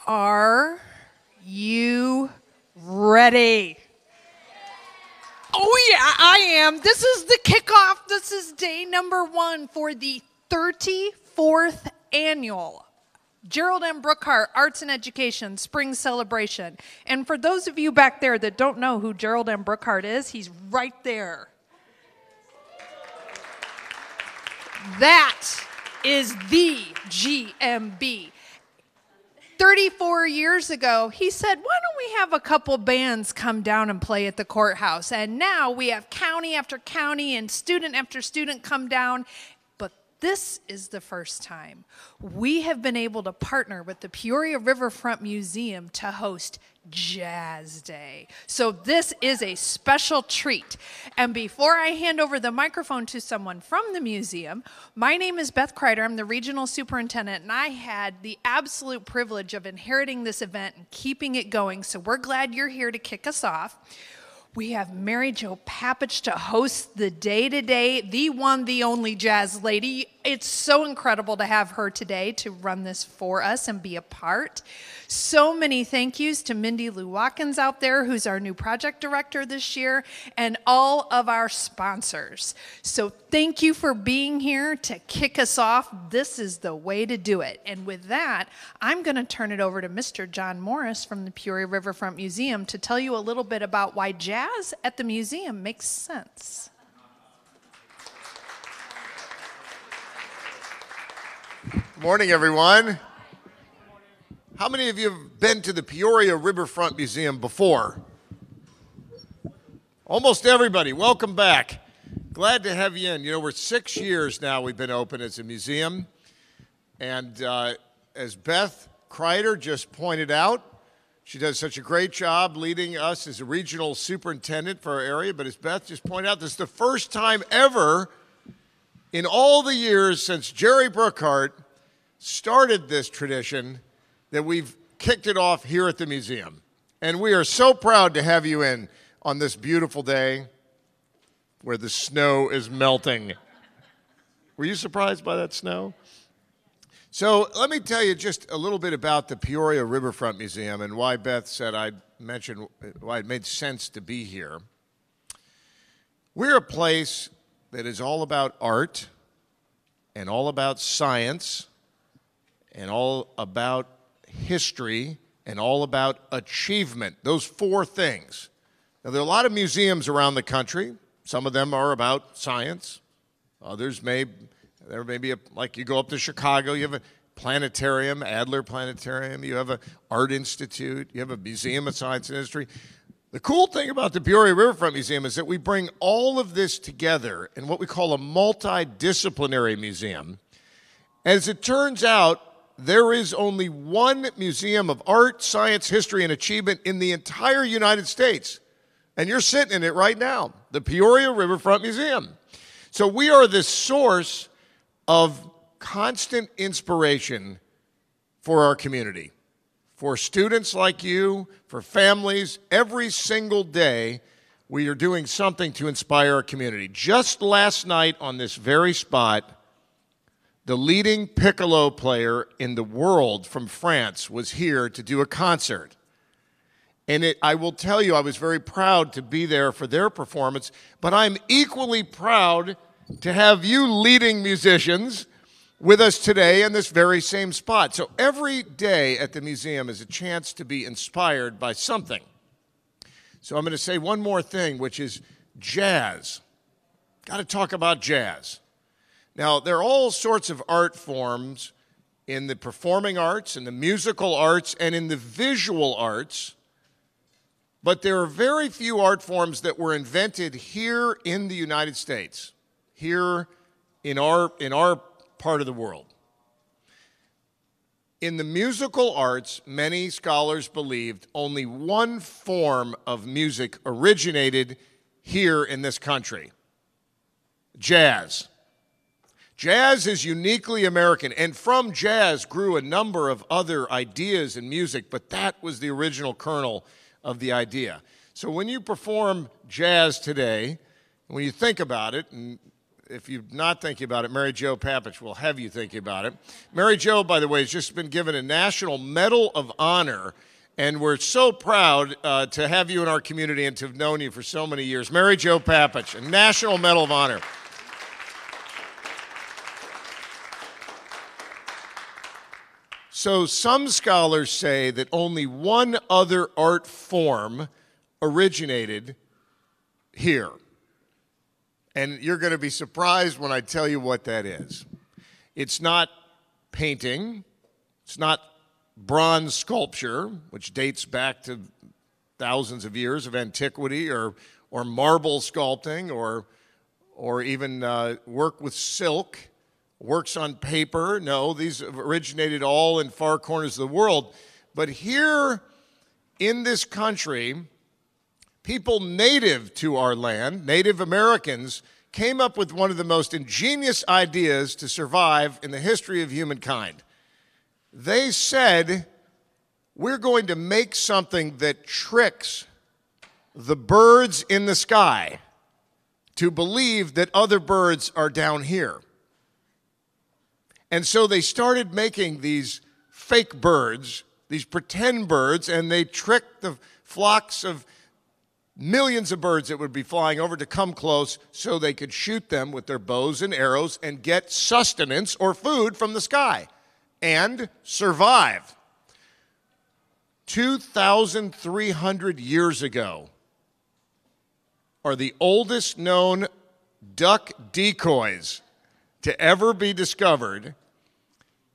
Are you ready? Oh yeah, I am. This is the kickoff. This is day number 1 for the 34th annual Gerald M. Brookhart Arts and Education Spring Celebration. And for those of you back there that don't know who Gerald M. Brookhart is, he's right there. That is the GMB. 34 years ago, he said, why don't we have a couple bands come down and play at the courthouse? And now we have county after county and student after student come down. But this is the first time we have been able to partner with the Peoria Riverfront Museum to host Jazz Day. So this is a special treat. And before I hand over the microphone to someone from the museum, my name is Beth Kreider. I'm the regional superintendent, and I had the absolute privilege of inheriting this event and keeping it going. So we're glad you're here to kick us off. We have Mary Jo Papich to host the day today, the one, the only jazz lady. It's so incredible to have her today to run this for us and be a part. So many thank yous to Mindy Lou Watkins out there, who's our new project director this year, and all of our sponsors. So thank you for being here to kick us off. This is the way to do it. And with that, I'm going to turn it over to Mr. John Morris from the Peoria Riverfront Museum to tell you a little bit about why jazz at the museum makes sense. Good morning, everyone. How many of you have been to the Peoria Riverfront Museum before? Almost everybody. Welcome back. Glad to have you in. You know, we're 6 years now we've been open as a museum. And as Beth Kreider just pointed out, she does such a great job leading us as a regional superintendent for our area. But as Beth just pointed out, this is the first time ever in all the years since Jerry Brookhart started this tradition that we've kicked it off here at the museum. And we are so proud to have you in on this beautiful day where the snow is melting. Were you surprised by that snow? So let me tell you just a little bit about the Peoria Riverfront Museum and why Beth said I'd mention why it made sense to be here. We're a place that is all about art and all about science and all about history, and all about achievement. Those 4 things. Now, there are a lot of museums around the country. Some of them are about science. Others there may be, like you go up to Chicago, you have a planetarium, Adler Planetarium. You have an art institute. You have a museum of science and history. The cool thing about the Peoria Riverfront Museum is that we bring all of this together in what we call a multidisciplinary museum. As it turns out, there is only one museum of art, science, history, and achievement in the entire United States. And you're sitting in it right now, the Peoria Riverfront Museum. So we are the source of constant inspiration for our community, for students like you, for families. Every single day, we are doing something to inspire our community. Just last night on this very spot, the leading piccolo player in the world from France was here to do a concert. And I will tell you, I was very proud to be there for their performance, but I'm equally proud to have you leading musicians with us today in this very same spot. So every day at the museum is a chance to be inspired by something. So I'm going to say one more thing, which is jazz. Got to talk about jazz. Now, there are all sorts of art forms in the performing arts, in the musical arts, and in the visual arts, but there are very few art forms that were invented here in the United States, here in our part of the world. In the musical arts, many scholars believed only one form of music originated here in this country: jazz. Jazz is uniquely American, and from jazz grew a number of other ideas in music, but that was the original kernel of the idea. So when you perform jazz today, when you think about it, and if you're not thinking about it, Mary Jo Papich will have you thinking about it. Mary Jo, by the way, has just been given a National Medal of Honor, and we're so proud to have you in our community and to have known you for so many years. Mary Jo Papich, a National Medal of Honor. So some scholars say that only one other art form originated here. And you're going to be surprised when I tell you what that is. It's not painting. It's not bronze sculpture, which dates back to thousands of years of antiquity, or marble sculpting, or even work with silk, works on paper. No, these originated all in far corners of the world. But here in this country, people native to our land, Native Americans, came up with one of the most ingenious ideas to survive in the history of humankind. They said, we're going to make something that tricks the birds in the sky to believe that other birds are down here. And so they started making these fake birds, these pretend birds, and they tricked the flocks of millions of birds that would be flying over to come close so they could shoot them with their bows and arrows and get sustenance or food from the sky and survive. 2,300 years ago are the oldest known duck decoys to ever be discovered,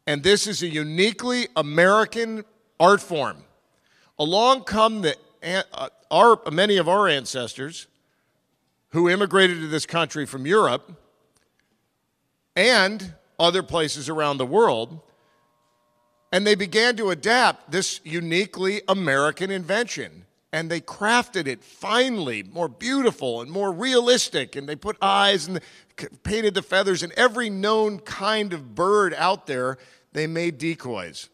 and this is a uniquely American art form. Along come many of our ancestors who immigrated to this country from Europe and other places around the world, and they began to adapt this uniquely American invention. And they crafted it finely, more beautiful and more realistic. And they put eyes and painted the feathers, and every known kind of bird out there, they made decoys.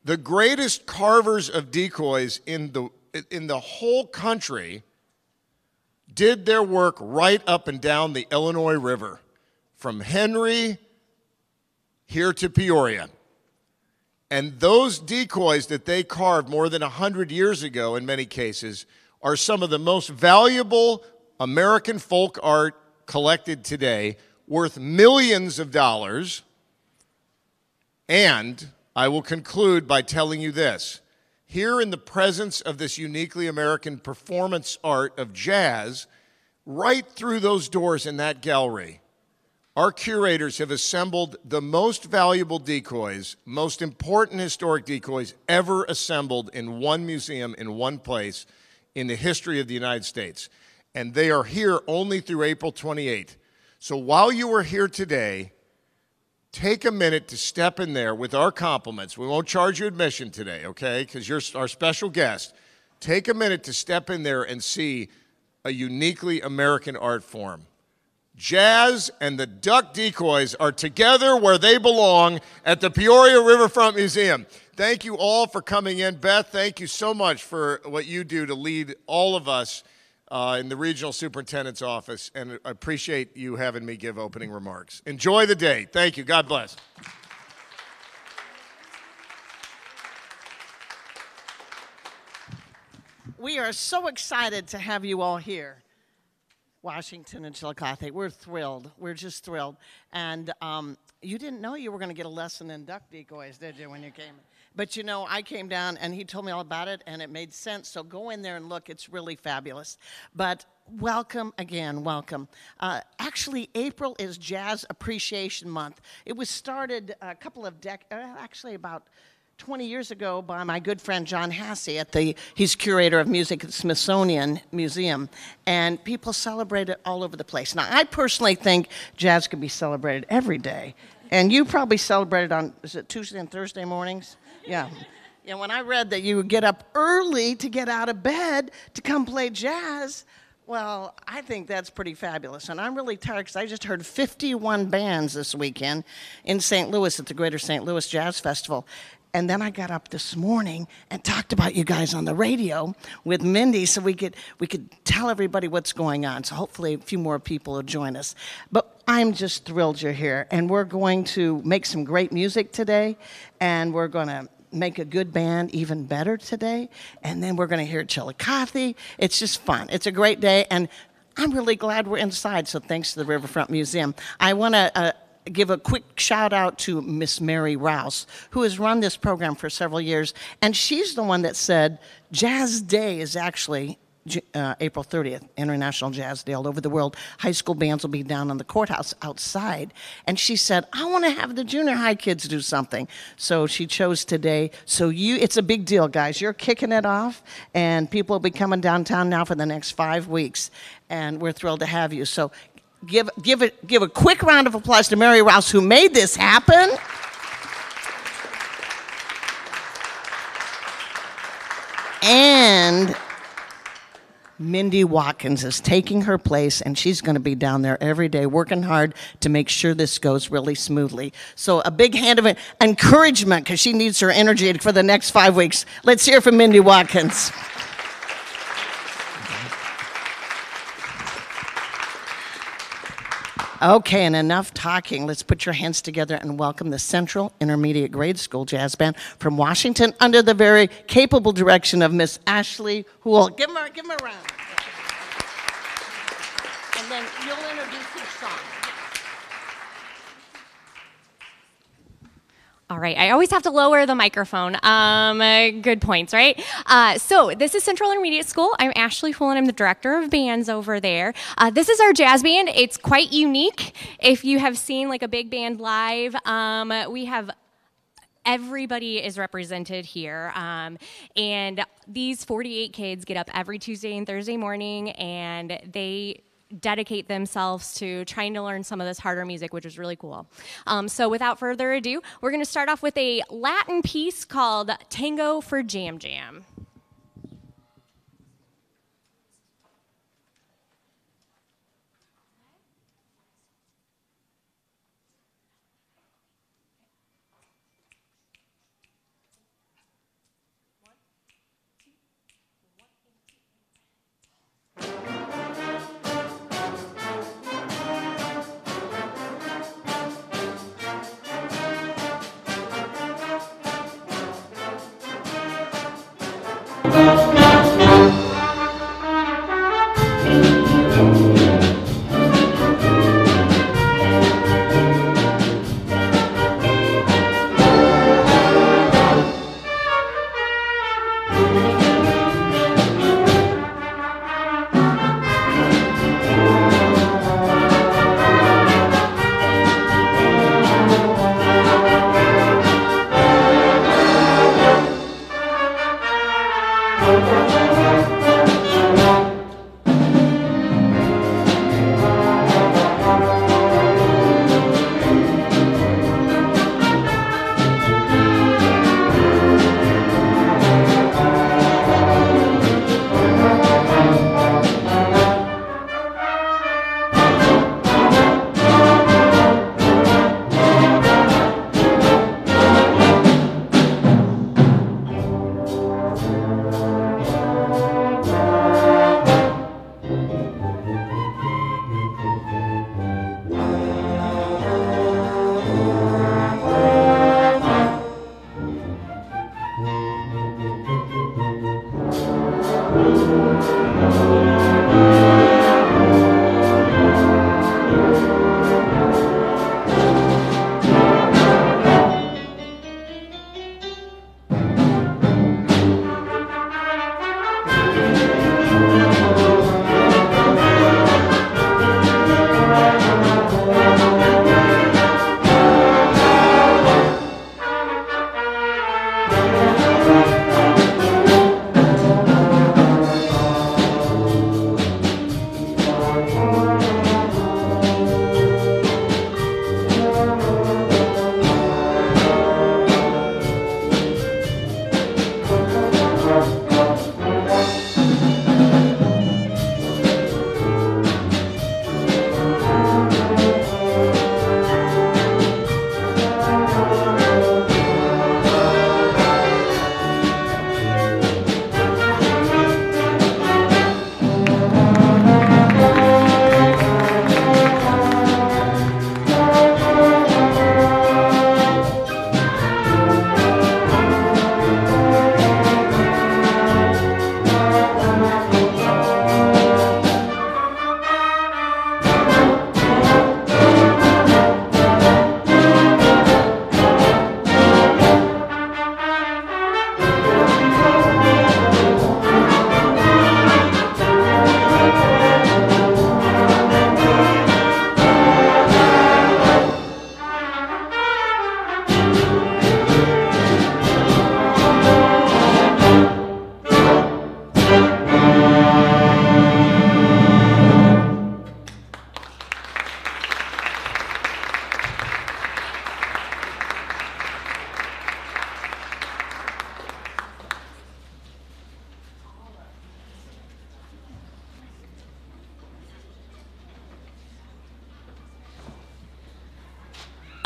The greatest carvers of decoys in the whole country did their work right up and down the Illinois River, from Henry here to Peoria. And those decoys that they carved more than 100 years ago, in many cases, are some of the most valuable American folk art collected today, worth millions of dollars. And I will conclude by telling you this. Here in the presence of this uniquely American performance art of jazz, right through those doors in that gallery, our curators have assembled the most valuable decoys, most important historic decoys ever assembled in one museum in one place in the history of the United States. And they are here only through April 28th. So while you are here today, take a minute to step in there with our compliments. We won't charge you admission today, okay, because you're our special guest. Take a minute to step in there and see a uniquely American art form. Jazz and the duck decoys are together where they belong at the Peoria Riverfront Museum. Thank you all for coming in. Beth, thank you so much for what you do to lead all of us in the regional superintendent's office, and I appreciate you having me give opening remarks. Enjoy the day. Thank you. God bless. We are so excited to have you all here. Washington and Chillicothe. We're thrilled. We're just thrilled. And you didn't know you were going to get a lesson in duck decoys, did you, when you came? But, you know, I came down, and he told me all about it, and it made sense. So go in there and look. It's really fabulous. But welcome again. Welcome. Actually, April is Jazz Appreciation Month. It was started a couple of actually about 20 years ago by my good friend John Hassey he's curator of music at the Smithsonian Museum, and people celebrate it all over the place. Now, I personally think jazz can be celebrated every day, and you probably celebrate it on, is it Tuesday and Thursday mornings? Yeah. Yeah, when I read that you would get up early to get out of bed to come play jazz, well, I think that's pretty fabulous. And I'm really tired because I just heard 51 bands this weekend in St. Louis at the Greater St. Louis Jazz Festival. And then I got up this morning and talked about you guys on the radio with Mindy so we could tell everybody what's going on. So hopefully a few more people will join us. But I'm just thrilled you're here. And we're going to make some great music today. And we're going to make a good band even better today. And then we're going to hear Chillicothe. It's just fun. It's a great day. And I'm really glad we're inside. So thanks to the Riverfront Museum. I want to give a quick shout out to Miss Mary Rouse, who has run this program for several years, and she's the one that said Jazz Day is actually April 30th, International Jazz Day all over the world. High school bands will be down on the courthouse outside, and she said, I want to have the junior high kids do something. So she chose today. So it's a big deal, guys. You're kicking it off, and people will be coming downtown now for the next 5 weeks, and we're thrilled to have you. So give a quick round of applause to Mary Rouse, who made this happen. And Mindy Watkins is taking her place, and she's going to be down there every day working hard to make sure this goes really smoothly. So a big hand of encouragement, because she needs her energy for the next 5 weeks. Let's hear from Mindy Watkins. Okay, and enough talking. Let's put your hands together and welcome the Central Intermediate Grade School Jazz Band from Washington under the very capable direction of Miss Ashley Houle. Give them a round. And then you'll introduce each song. All right, I always have to lower the microphone. Good points, right? So this is Central Intermediate School. I'm Ashley Houle, and I'm the director of bands over there. This is our jazz band. It's quite unique. If you have seen like a big band live, we have everybody is represented here. And these 48 kids get up every Tuesday and Thursday morning, and they dedicate themselves to trying to learn some of this harder music, which is really cool. So without further ado, we're going to start off with a Latin piece called Tango for Jam Jam.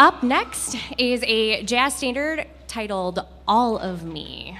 Up next is a jazz standard titled All of Me.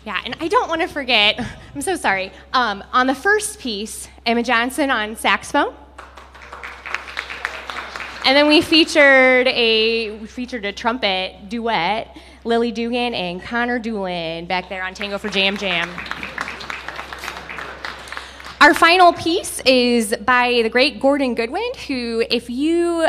Yeah, and I don't want to forget, I'm so sorry, on the first piece, Emma Johnson on saxophone. And then we featured a trumpet duet, Lily Dugan and Connor Doolin back there on Tango for Jam Jam. Our final piece is by the great Gordon Goodwin, who, if you,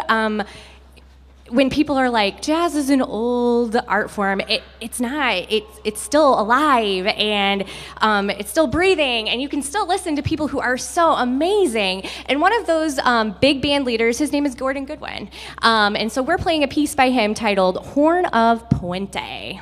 when people are like, jazz is an old art form, it's not. It's still alive, and it's still breathing, and you can still listen to people who are so amazing. And one of those big band leaders, his name is Gordon Goodwin. And so we're playing a piece by him titled Horn of Puente.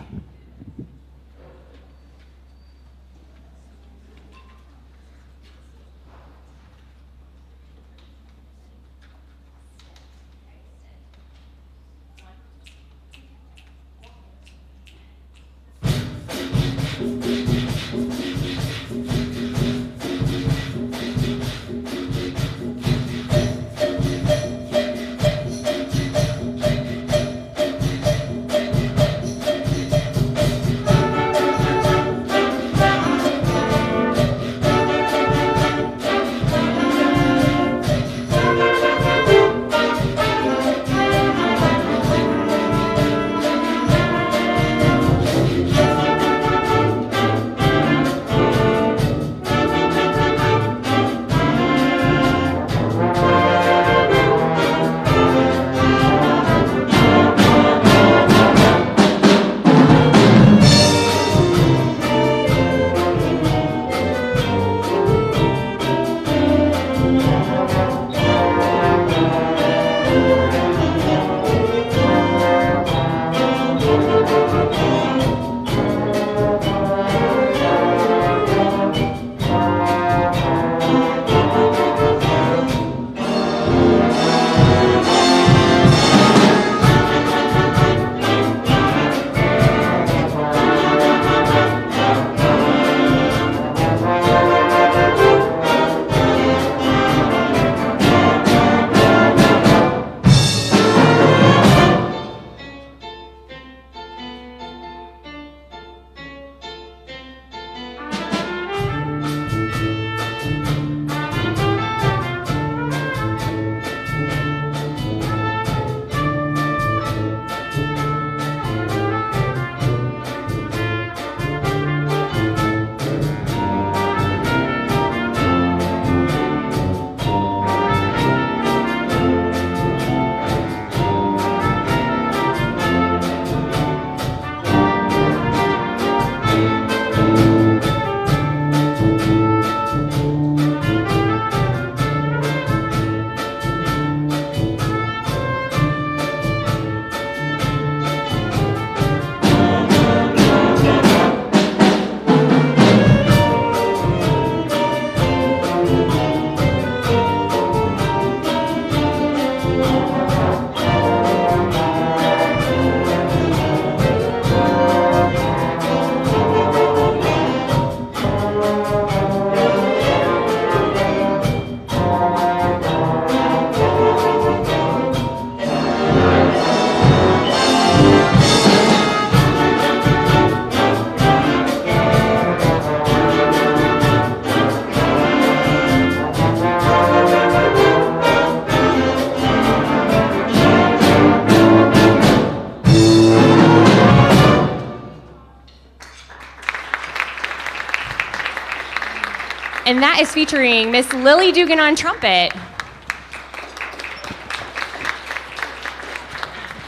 And that is featuring Miss Lily Dugan on trumpet.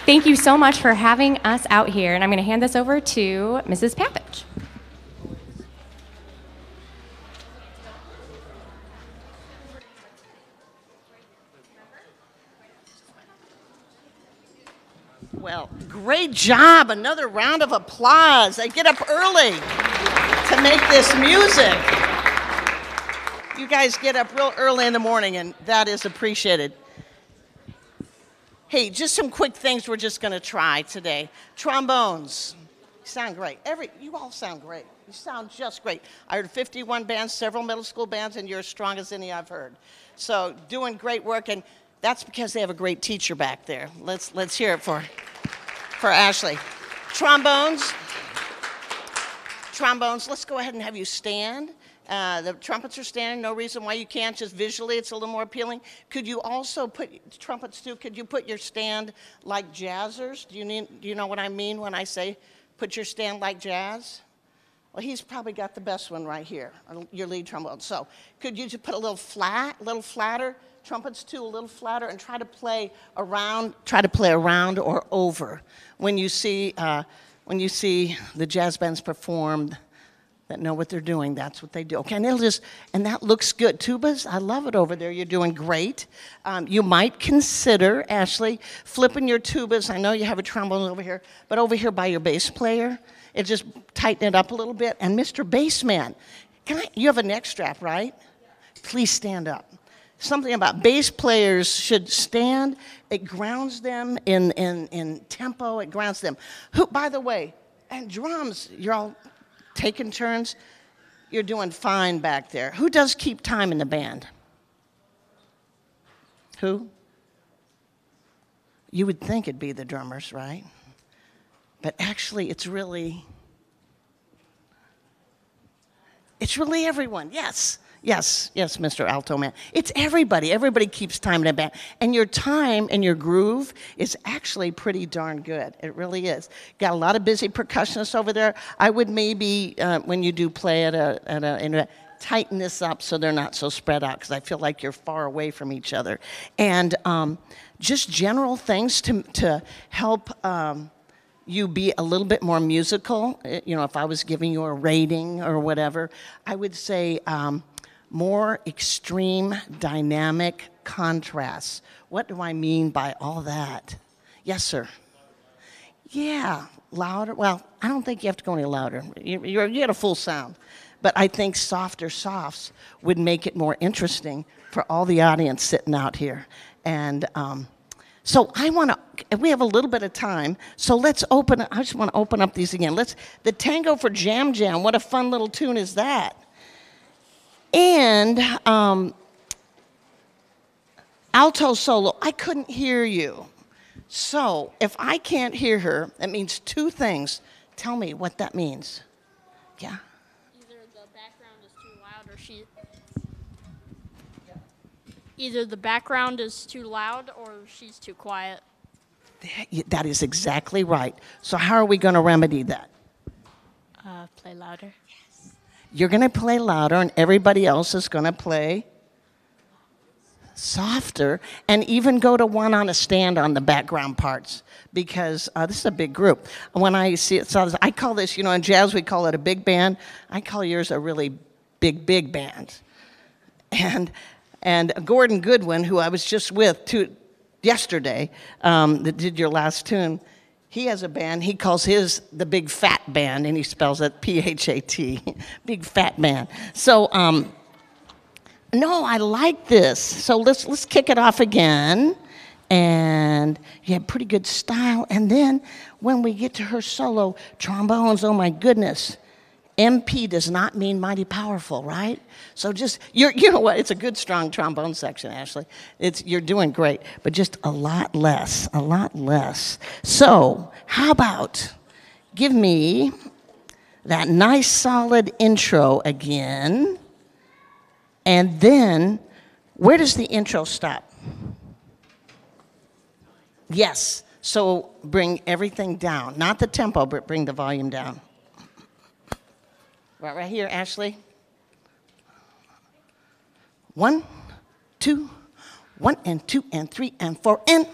Thank you so much for having us out here. And I'm going to hand this over to Mrs. Papich. Well, great job. Another round of applause. They get up early to make this music. You guys get up real early in the morning, and that is appreciated. Hey, just some quick things we're just going to try today. Trombones. You sound great. You all sound great. You sound just great. I heard 51 bands, several middle school bands, and you're as strong as any I've heard. So doing great work, and that's because they have a great teacher back there. Let's hear it for Ashley. Trombones. Let's go ahead and have you stand. The trumpets are standing. No reason why you can't. Just visually, it's a little more appealing. Could you also put trumpets too? Could you put your stand like jazzers? Do you know what I mean when I say put your stand like jazz? Well, he's probably got the best one right here, your lead trombone. So could you just put a little flatter? Trumpets too, a little flatter, and try to play around or over when you see the jazz bands perform that know what they're doing. That's what they do. Okay, and that looks good. Tubas, I love it over there. You're doing great. You might consider, Ashley, flipping your tubas. I know you have a trombone over here, but over here by your bass player, it just tighten it up a little bit. And Mr. Bassman, you have a neck strap, right? Please stand up. Something about bass players should stand. It grounds them in tempo. It grounds them. Who, by the way, and drums, you're all taking turns. You're doing fine back there. Who does keep time in the band? Who? You would think it'd be the drummers, right? But actually, it's really everyone. Yes, Mr. Alto Man. It's everybody. Everybody keeps time in a band. And your time and your groove is actually pretty darn good. It really is. Got a lot of busy percussionists over there. I would maybe, when you do play tighten this up so they're not so spread out, because I feel like you're far away from each other. And just general things to help you be a little bit more musical. You know, if I was giving you a rating or whatever, I would say more extreme dynamic contrasts. What do I mean by all that? Yes, sir. Yeah, louder. Well, I don't think you have to go any louder. You get a full sound. But I think softer softs would make it more interesting for all the audience sitting out here. And so we have a little bit of time, so I just want to open up these again. The Tango for Jam Jam, what a fun little tune is that? And alto solo, I couldn't hear you. So if I can't hear her, that means two things. Tell me what that means. Yeah? Either the background is too loud or she's too quiet. That is exactly right. So how are we going to remedy that? Play louder. You're going to play louder, and everybody else is going to play softer, and even go to one on a stand on the background parts, because this is a big group. When I see it, so I call this, in jazz we call it a big band. I call yours a really big band. And Gordon Goodwin, who I was just with yesterday, that did your last tune, he has a band. He calls his the Big Fat Band, and he spells it P-H-A-T, Big Fat Band. So, no, I like this. So let's kick it off again. And you have pretty good style. And then when we get to her solo, trombones, oh my goodness. MP does not mean mighty powerful, right? So just, you know what, it's a good, strong trombone section, Ashley. You're doing great, but just a lot less. So how about give me that nice, solid intro again, and then where does the intro stop? Yes, so bring everything down. Not the tempo, but bring the volume down. Right here, Ashley. 1, 2, 1 and 2 and 3 and 4 and.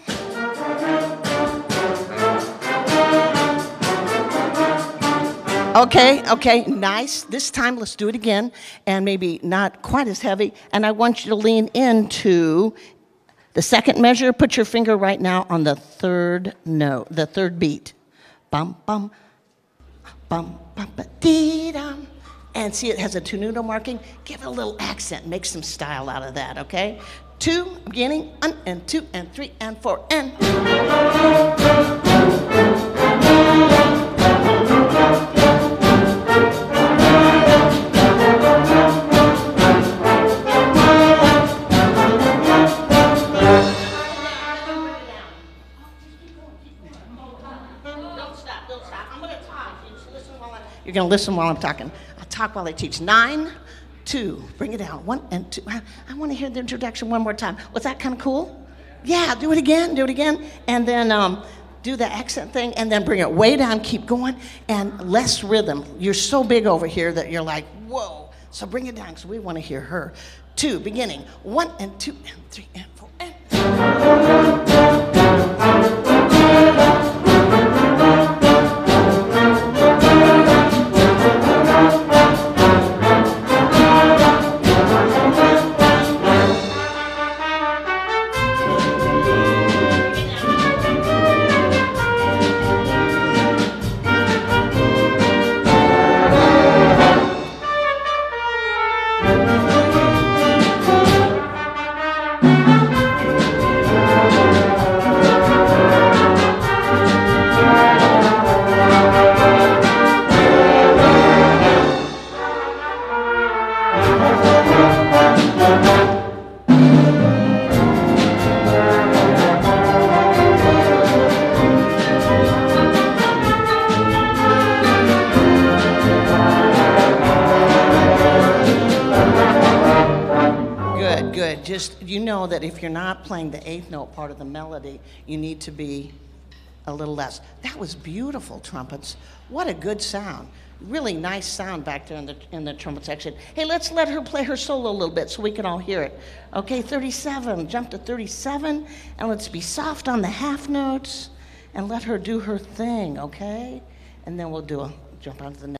Okay, nice. This time, let's do it again, and maybe not quite as heavy. And I want you to lean into the second measure. Put your finger right now on the third note, the third beat. Bum, bum, bum, bum, ba, dee, dum. And see, it has a two-note marking. Give it a little accent. Make some style out of that, okay? 2, beginning, 1 and 2 and 3 and 4 and. You're going to listen while I'm talking. I'll talk while I teach. 9, 2, bring it down. 1 and 2. I want to hear the introduction one more time. Was that kind of cool? Yeah, do it again, and then do the accent thing, and then bring it way down, keep going, and less rhythm. You're so big over here that you're like, whoa. So bring it down, because we want to hear her. 2, beginning. 1 and 2 and 3 and 4 and. Just, you know that if you're not playing the eighth note part of the melody, you need to be a little less. That was beautiful, trumpets. What a good sound. Really nice sound back there in the trumpet section. Hey, let's let her play her solo a little bit so we can all hear it. Okay, 37, jump to 37, and let's be soft on the half notes, and let her do her thing, okay? And then we'll do a jump onto the next.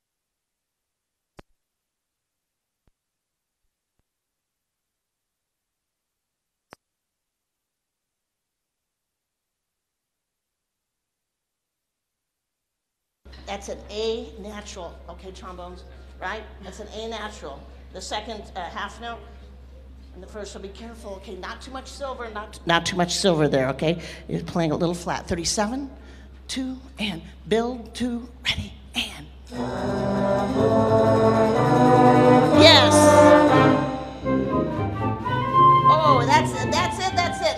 That's an A natural, okay, trombones, right? That's an A natural. The second half note, and the first, so be careful, okay? Not too much silver, not too much silver there, okay? You're playing a little flat. 37, 2, and build, 2, ready, and. Yes. Oh, that's it.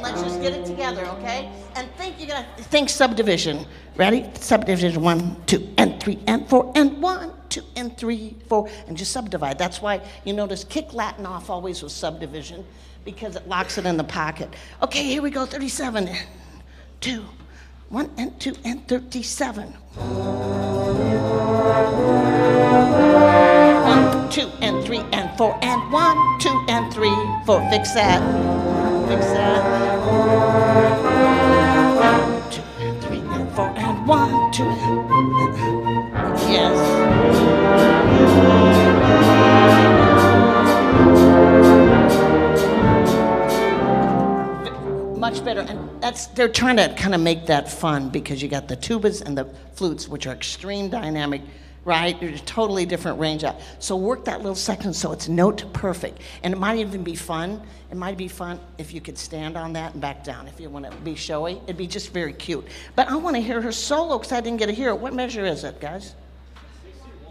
Let's just get it together, okay? And you're gonna think subdivision. Ready? Subdivision 1, 2, and 3, and 4, and 1, 2, and 3, 4, and just subdivide. That's why you notice kick Latin off always with subdivision, because it locks it in the pocket. Okay, here we go. 37, 2, 1 and 2 and 37. 1, 2 and 3 and 4 and 1, 2 and 3, 4. Fix that. Fix that. 2 and 3 and 4 and 1, 2 and. Yes. Much better, and they're trying to kind of make that fun, because you got the tubas and the flutes, which are extreme dynamic, right? There's a totally different range out. So work that little section so it's note perfect, and it might even be fun. It might be fun if you could stand on that and back down. If you want to be showy, it'd be just very cute. But I want to hear her solo, because I didn't get to hear it. What measure is it, guys?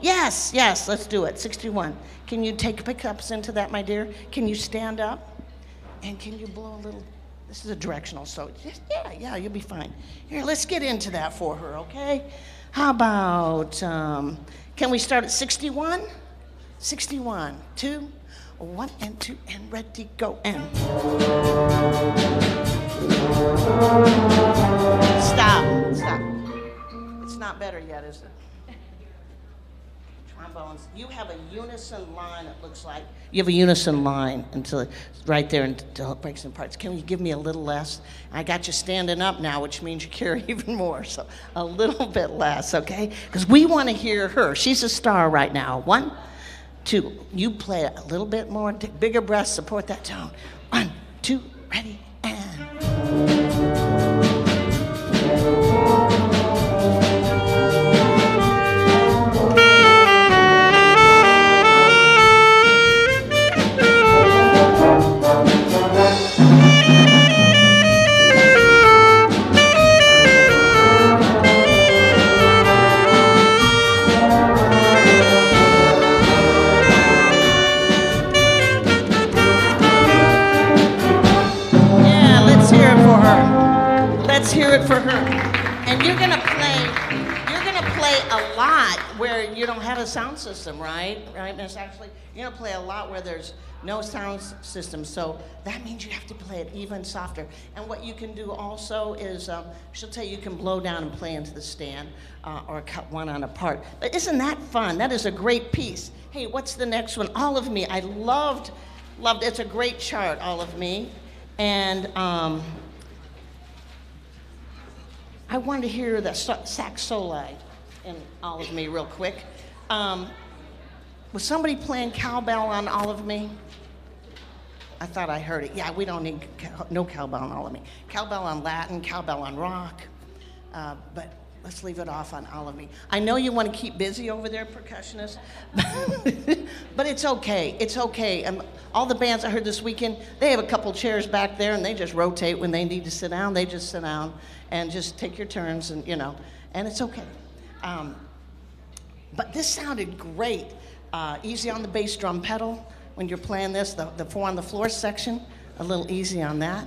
61. Yes, let's do it. 61. Can you take pickups into that, my dear? Can you stand up? And can you blow a little? This is a directional, so just, yeah, you'll be fine. Here, let's get into that for her, okay? How about, can we start at 61? 61, 2, 1 and 2, and ready, go, and. Stop. It's not better yet, is it? trombones. You have a unison line, it looks like. You have a unison line until right there until it breaks in parts. Can you give me a little less? I got you standing up now, which means you carry even more, so a little bit less, okay? Because we want to hear her. She's a star right now. 1, 2. You play a little bit more, take bigger breaths, support that tone. 1, 2, ready, and... Let's hear it for her. And you're gonna play a lot where you don't have a sound system, right? Right, Miss Ashley? You're gonna play a lot where there's no sound system, so that means you have to play it even softer. And what you can do also is, she'll tell you can blow down and play into the stand, or cut one on a part. But isn't that fun? That is a great piece. Hey, what's the next one? All of Me. I loved, it's a great chart, All of Me. And, I wanted to hear the sax solo in All of Me real quick. Was somebody playing cowbell on All of Me? I thought I heard it. Yeah, we don't need no cowbell on All of Me. Cowbell on Latin, cowbell on rock, but let's leave it off on All of Me. I know you want to keep busy over there, percussionists, but it's okay. It's okay. All the bands I heard this weekend, they have a couple chairs back there, and they just rotate when they need to sit down. They just sit down and just take your turns, and and it's okay. But this sounded great. Easy on the bass drum pedal when you're playing this, the 4 on the floor section, a little easy on that.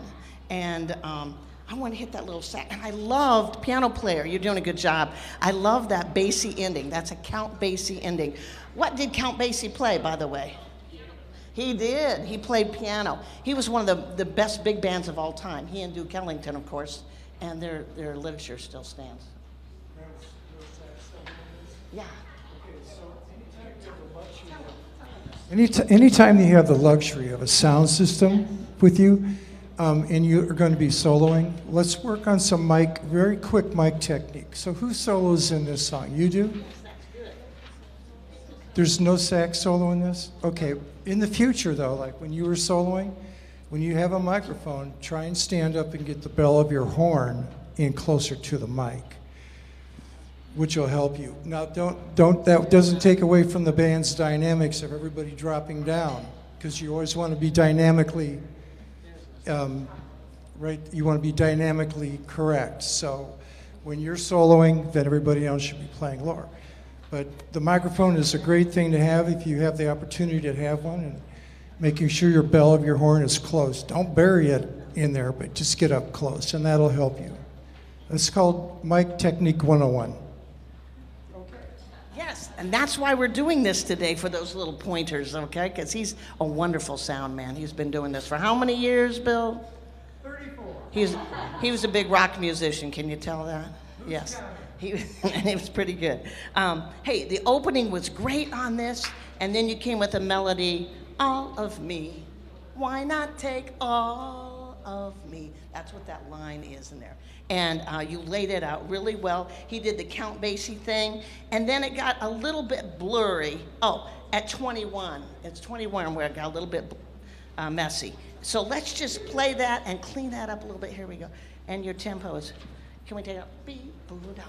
And I want to hit that little sax. And I loved, piano player, you're doing a good job. I love that bassy ending. That's a Count Basie ending. What did Count Basie play, by the way? He did. He played piano. He was one of the best big bands of all time. He and Duke Ellington, of course, and their literature still stands. Yeah. Anytime you have the luxury of a sound system with you, and you are going to be soloing, let's work on some very quick mic technique. So who solos in this song? You do? There's no sax solo in this? Okay. In the future, though, like when you were soloing, when you have a microphone, try and stand up and get the bell of your horn in closer to the mic, which will help you. Now, that doesn't take away from the band's dynamics of everybody dropping down, because you always want to be dynamically, right? You want to be dynamically correct. So when you're soloing, then everybody else should be playing lower. But the microphone is a great thing to have if you have the opportunity to have one, and making sure your bell of your horn is close. Don't bury it in there, but just get up close, and that'll help you. It's called Mic Technique 101. Yes, and that's why we're doing this today, for those little pointers, okay? Because he's a wonderful sound man. He's been doing this for how many years, Bill? 34. He was a big rock musician. Can you tell that? Yes. And it was pretty good. Hey, the opening was great on this, and then you came with a melody, All of Me. Why not take all of me? That's what that line is in there. And you laid it out really well. He did the Count Basie thing, and then it got a little bit blurry. Oh, at 21. It's 21 where it got a little bit messy. So let's just play that and clean that up a little bit. Here we go. And your tempo is, can we take it up? Beep, boo, dum.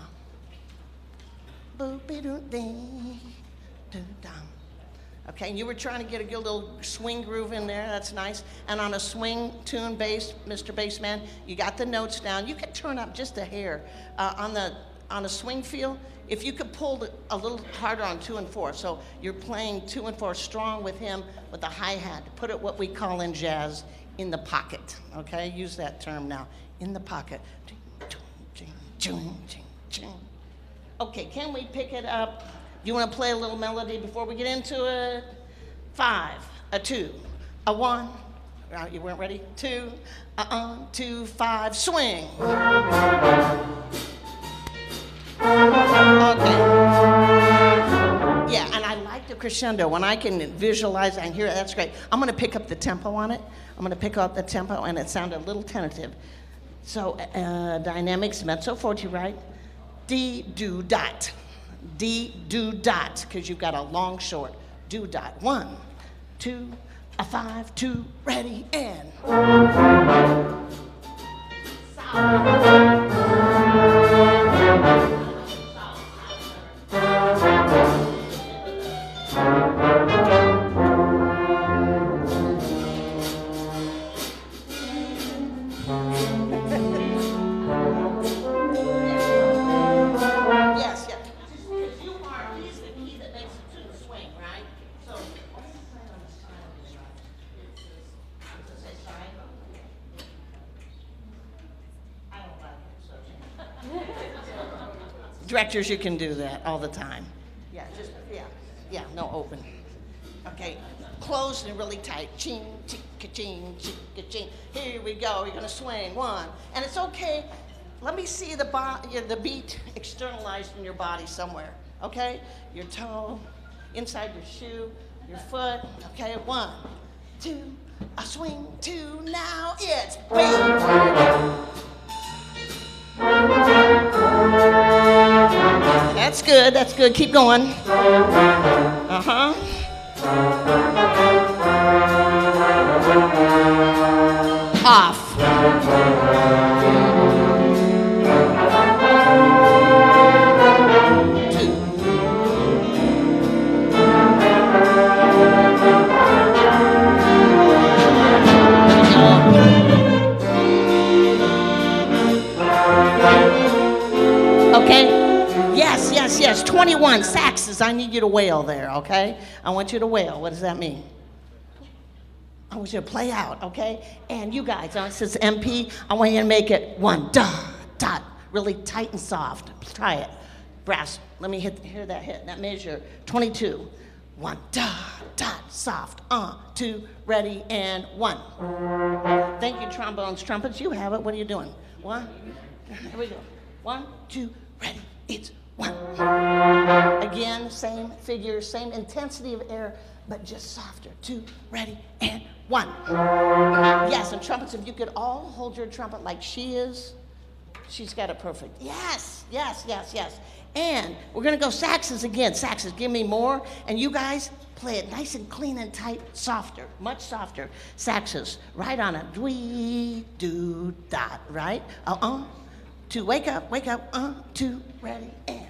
Boo, be, doo, dee, doo, dum. Okay, and you were trying to get a good little swing groove in there. That's nice. And on a swing tune bass, Mr. Bassman, you got the notes down. You could turn up just a hair. On a swing feel, if you could pull a little harder on 2 and 4. So you're playing 2 and 4 strong with him with the hi-hat. Put it what we call in jazz, in the pocket. Okay, use that term now. In the pocket. Okay, can we pick it up? You want to play a little melody before we get into it? 5, a 2, a 1. You weren't ready? 2, 2, 5, swing. Okay. Yeah, and I crescendo. When I can visualize and hear it, that's great. I'm going to pick up the tempo on it. I'm going to pick up the tempo, and it sounded a little tentative. So dynamics, mezzo forte, right? D, do, dot. D, do, dot, because you've got a long, short. Do, dot. 1, 2, a 5, 2, ready, and. Directors, you can do that all the time. Yeah, just, yeah, no open. Okay, closed and really tight. Ching, ching, ka-ching, ching, ka-ching. Here we go, you're gonna swing, 1. And it's okay, let me see the beat externalized in your body somewhere, okay? Your toe, inside your shoe, your foot, okay? 1, 2, a swing, 2, now it's bang. That's good, keep going. Uh-huh. Off. Okay. Yes, 21 saxes. I need you to wail there, okay? I want you to wail. What does that mean? I want you to play out, okay? And you guys, it says MP, I want you to make it 1, dot, dot, really tight and soft. Try it. Brass, let me hear that hit, that measure. 22. 1, dot, dot, soft. 2, ready, and 1. Thank you, trombones, trumpets. You have it. What are you doing? 1. Here we go. 1, 2, ready. It's 1. Again, same figure, same intensity of air, but just softer. 2, ready, and 1. Yes, and trumpets, if you could all hold your trumpet like she is, she's got it perfect. Yes. And we're gonna go saxes again. Saxes, give me more. And you guys play it nice and clean and tight, softer, much softer. Saxes, right on it. Dwee, do, dot, right? 2, wake up, 2, ready, and.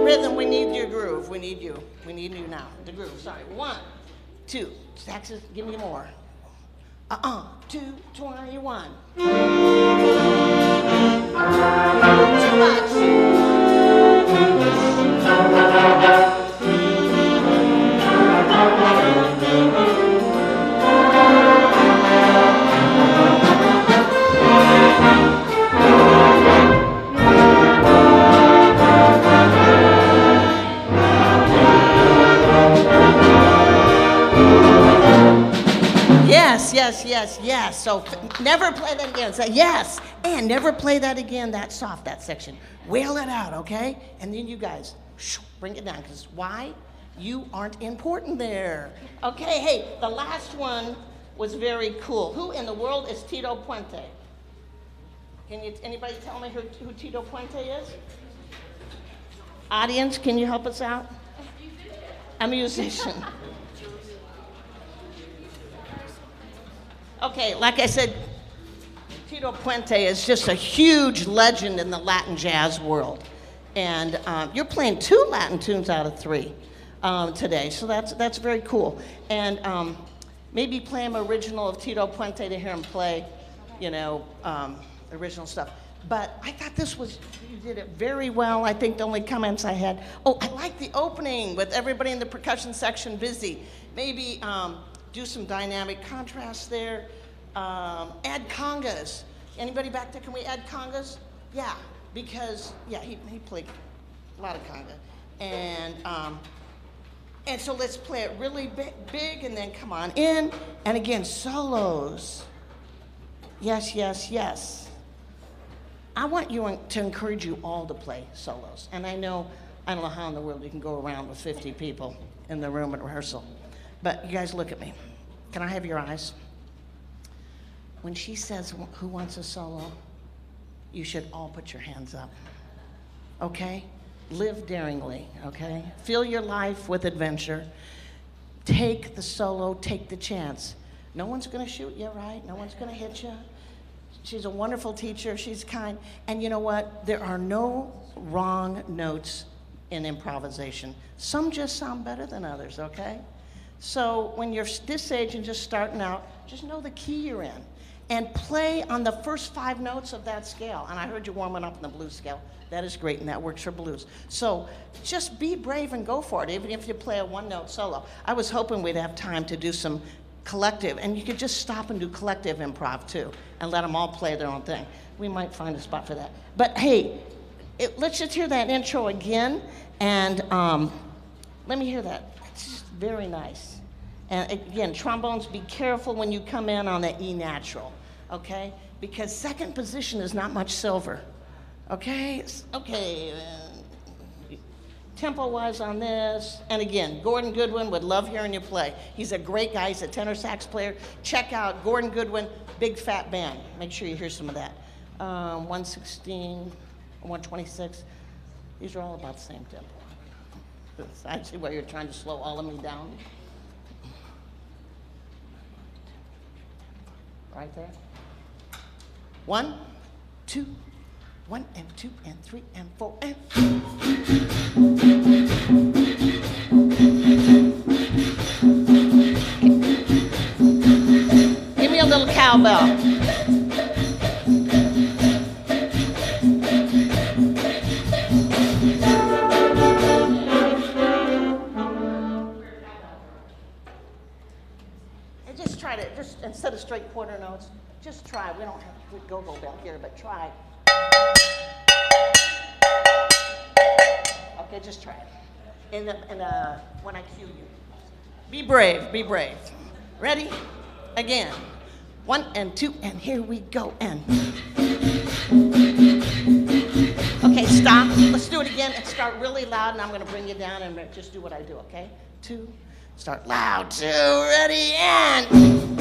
Rhythm, we need your groove. We need you. We need you now. The groove, sorry. 1, 2, saxes, give me more. 2, 21. Too much. Yes. So never play that again. Say yes, and never play that again. That soft, that section. Wail it out, okay? And then you guys bring it down. Because why? You aren't important there. Okay. Hey, the last one was very cool. Who in the world is Tito Puente? Anybody tell me who Tito Puente is? Audience, can you help us out? A musician. Okay, like I said, Tito Puente is just a huge legend in the Latin jazz world. And you're playing 2 Latin tunes out of 3 today, so that's very cool. And maybe play him original of Tito Puente to hear him play, original stuff. But I thought you did it very well. I think the only comments I had, I like the opening with everybody in the percussion section busy. Maybe do some dynamic contrast there. Add congas. Anybody back there, can we add congas? Yeah, because, he played a lot of conga. And so let's play it really big and then come on in. And again, solos. Yes. I want you to encourage you all to play solos. And I don't know how in the world you can go around with 50 people in the room at rehearsal. But you guys look at me. Can I have your eyes? When she says, who wants a solo, you should all put your hands up, okay? Live daringly, okay? Fill your life with adventure. Take the solo, take the chance. No one's gonna shoot you, right? No one's gonna hit you. She's a wonderful teacher, she's kind. And you know what? There are no wrong notes in improvisation. Some just sound better than others, okay? So when you're this age and just starting out, just know the key you're in and play on the first 5 notes of that scale. And I heard you warming up in the blues scale. That is great, and that works for blues. So just be brave and go for it, even if you play a 1-note solo. I was hoping we'd have time to do some collective, and you could just stop and do collective improv too, and let them all play their own thing. We might find a spot for that. But hey, let's just hear that intro again, and let me hear that. It's just very nice. And again, trombones, be careful when you come in on the E natural, okay? Because second position is not much silver, okay? Okay, tempo-wise on this. And again, Gordon Goodwin would love hearing you play. He's a great guy, he's a tenor sax player. Check out Gordon Goodwin, Big Fat Band. Make sure you hear some of that. 116, 126, these are all about the same tempo. That's actually why you're trying to slow all of me down. Right there. 1, 2, 1 and 2 and 3 and 4 and. Give me a little cowbell. Instead of straight quarter notes, just try. We don't have to go-go bell here, but try. Okay, just try it. When I cue you. Be brave, be brave. Ready? Again. 1 and 2, and here we go, and. Okay, stop. Let's do it again and start really loud, and I'm gonna bring you down and just do what I do, okay? 2, start loud, 2, ready, and.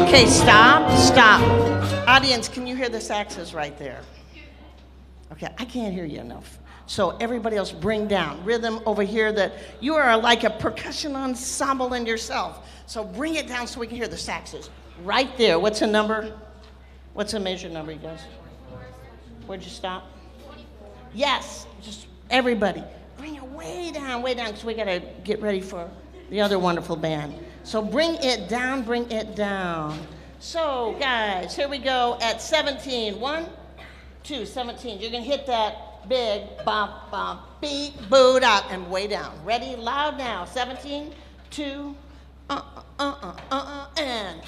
Okay, stop. Audience, can you hear the saxes right there? Okay, I can't hear you enough. So everybody else bring down rhythm over here that you are like a percussion ensemble in yourself. So bring it down so we can hear the saxes. Right there. What's a number? What's a measure number, you guys? Where'd you stop? Yes, just everybody. Bring it way down, because we gotta get ready for the other wonderful band. So bring it down, bring it down. So guys, here we go at 17. 1, 2, 17. You're gonna hit that big bump, bump, beat, boot up, and way down. Ready? Loud now. 17, 2, and.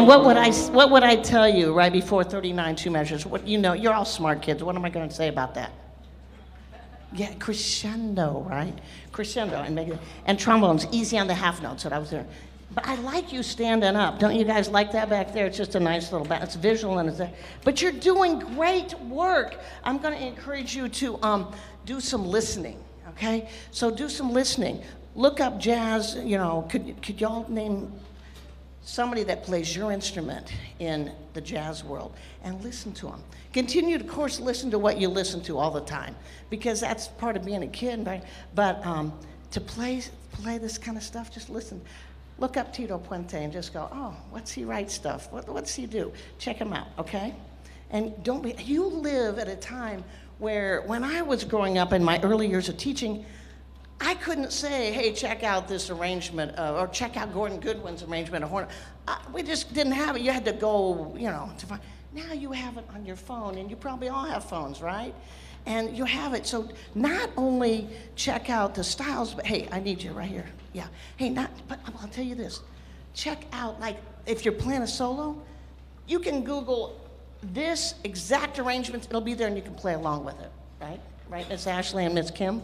And what would I tell you right before 39 two measures? What, you know, you're all smart kids. What am I going to say about that? Yeah, crescendo, right? Crescendo and trombones, easy on the half notes that I was there. But I like you standing up. Don't you guys like that back there? It's just a nice little, it's visual and it's there. But you're doing great work. I'm going to encourage you to do some listening, okay? So do some listening. Look up jazz, you know, could y'all name somebody that plays your instrument in the jazz world and listen to them. Continue to, of course, listen to what you listen to all the time because that's part of being a kid, right? But to play this kind of stuff, just listen. Look up Tito Puente and just go, oh, what's he write stuff? What's he do? Check him out, okay? And you live at a time where when I was growing up in my early years of teaching, I couldn't say, hey, check out this arrangement, or check out Gordon Goodwin's arrangement of horn. We just didn't have it. You had to go, you know, to find. Now you have it on your phone, and you probably all have phones, right? And you have it. So not only check out the styles, but hey, I need you right here. Yeah. Hey, but I'll tell you this. Check out, like, if you're playing a solo, you can Google this exact arrangement. It'll be there, and you can play along with it, right? Right, Miss Ashley and Miss Kim?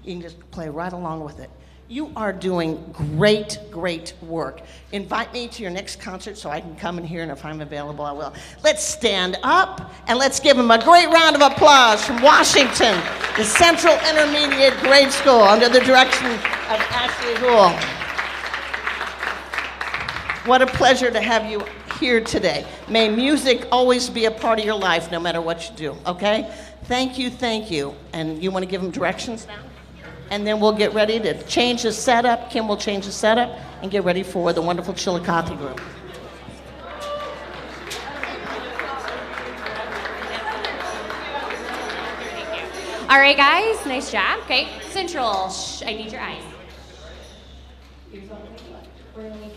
You can just play right along with it. You are doing great, great work. Invite me to your next concert so I can come in here, and if I'm available, I will. Let's stand up, and let's give them a great round of applause from Washington, the Central Intermediate Grade School, under the direction of Ashley Houle. What a pleasure to have you here today. May music always be a part of your life, no matter what you do, okay? Thank you, thank you. And you want to give them directions now? And then we'll get ready to change the setup. Kim will change the setup and get ready for the wonderful Chillicothe group. All right, guys, nice job. Okay, Central, I need your eyes. Here's what we're going to do.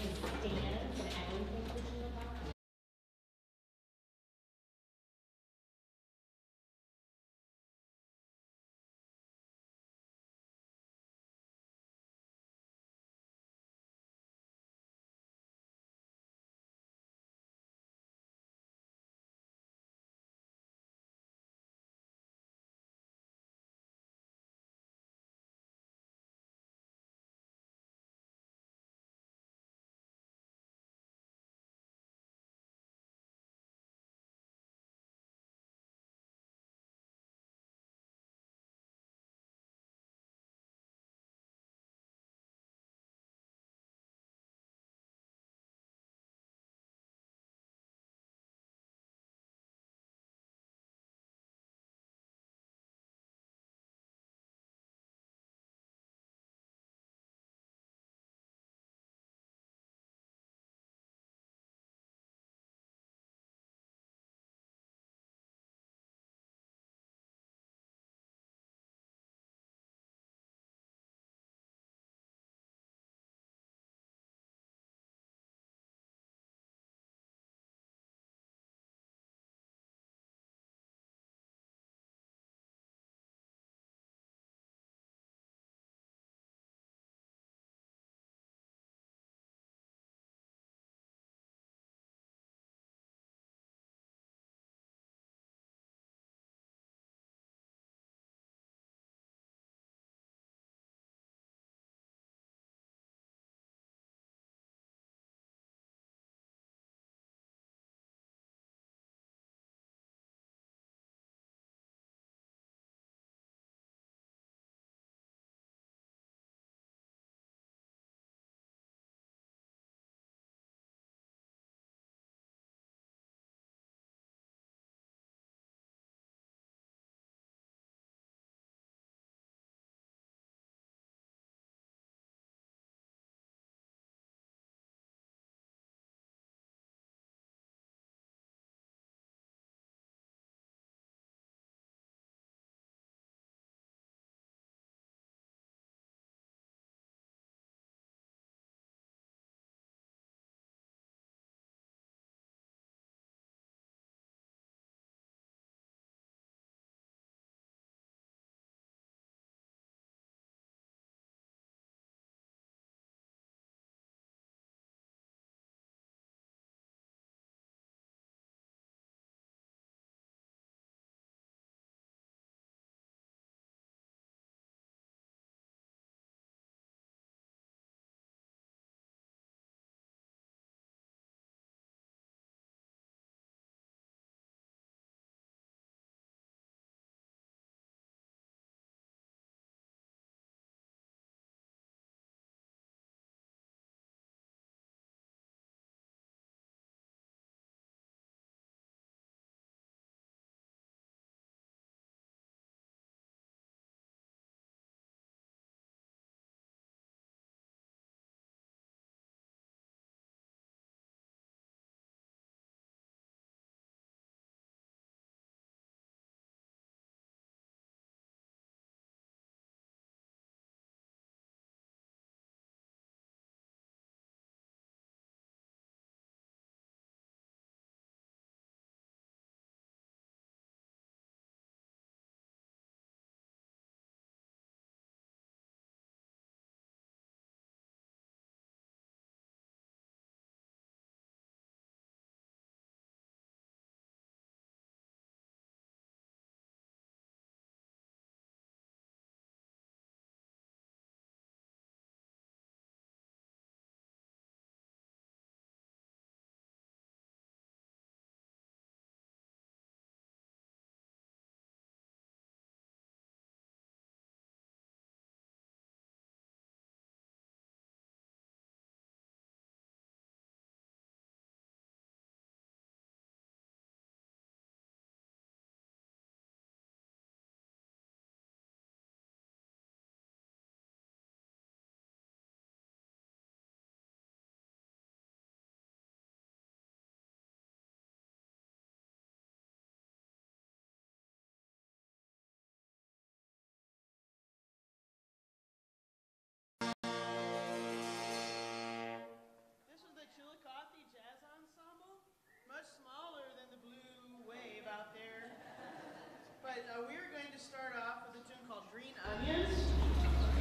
but we are going to start off with a tune called Green Onions.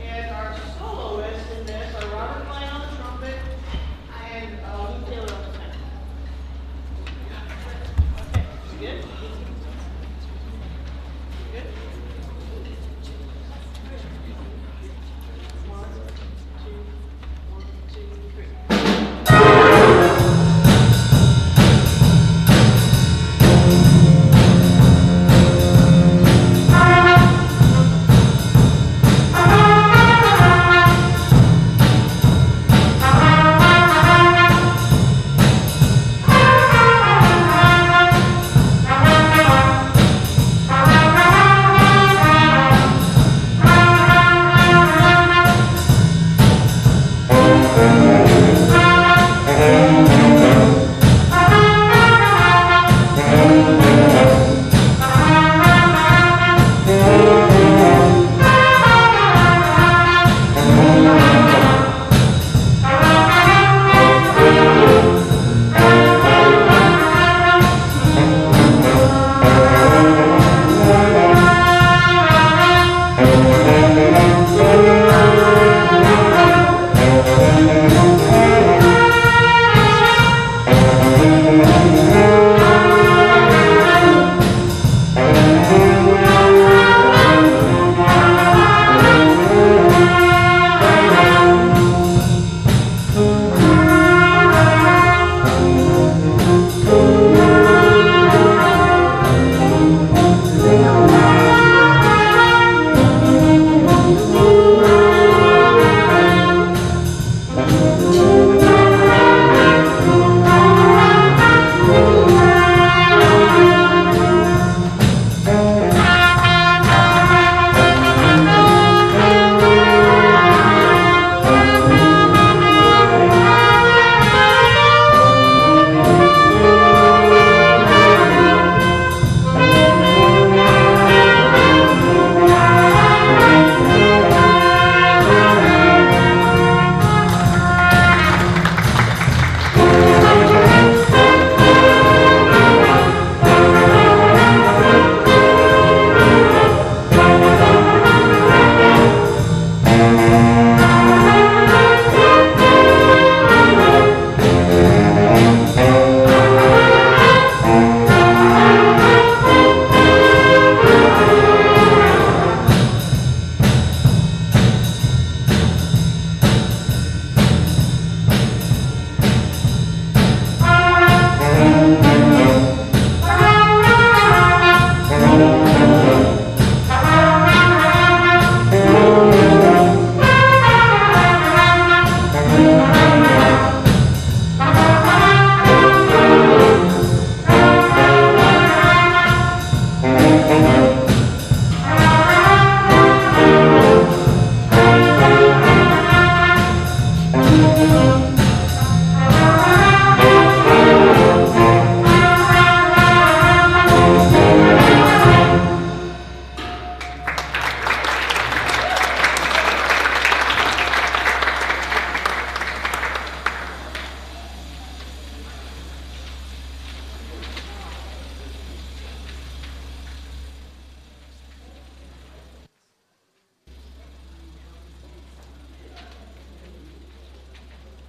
And our soloists in this are Robert Klein on the trumpet and Luke Taylor on the tenor. Okay, you good? Good? One, two, 3.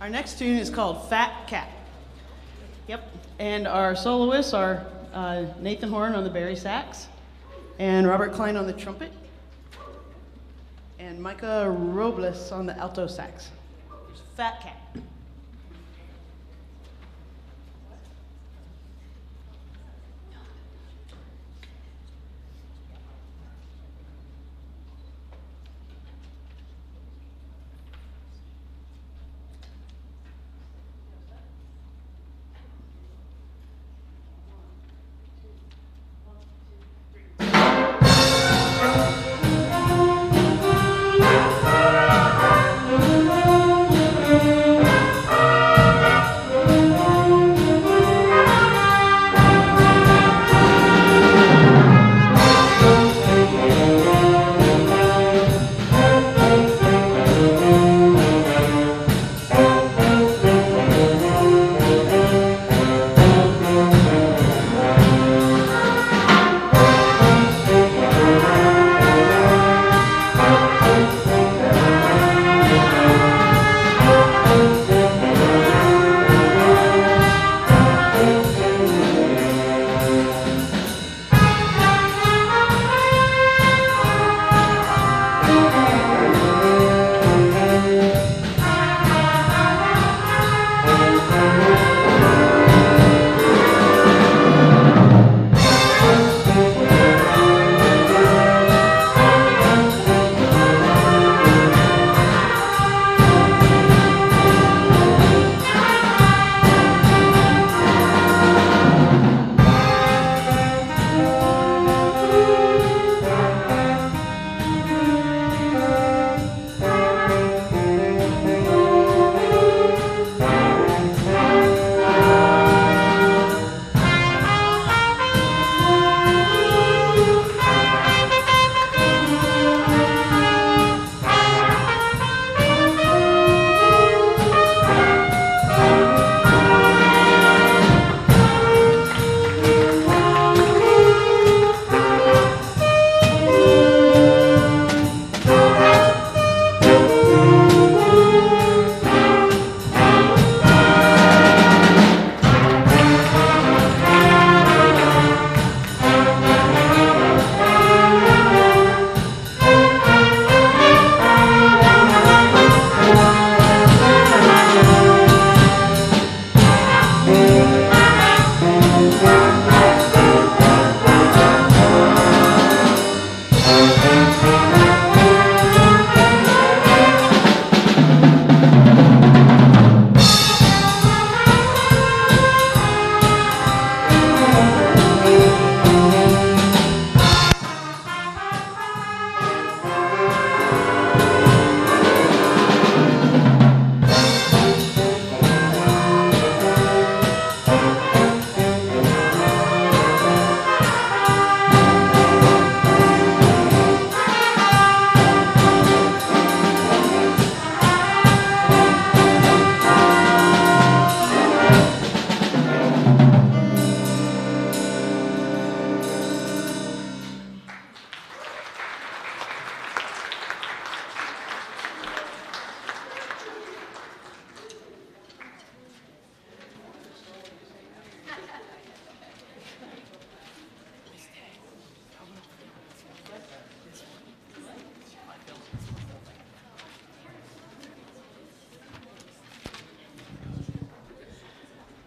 Our next tune is called Fat Cat. Yep, and our soloists are Nathan Horn on the bari sax, and Robert Klein on the trumpet, and Micah Robles on the alto sax. Here's Fat Cat.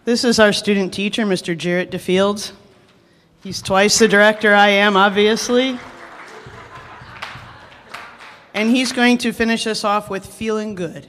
This is our student teacher, Mr. Jarrett DeFields. He's twice the director I am, obviously. And he's going to finish us off with Feeling Good.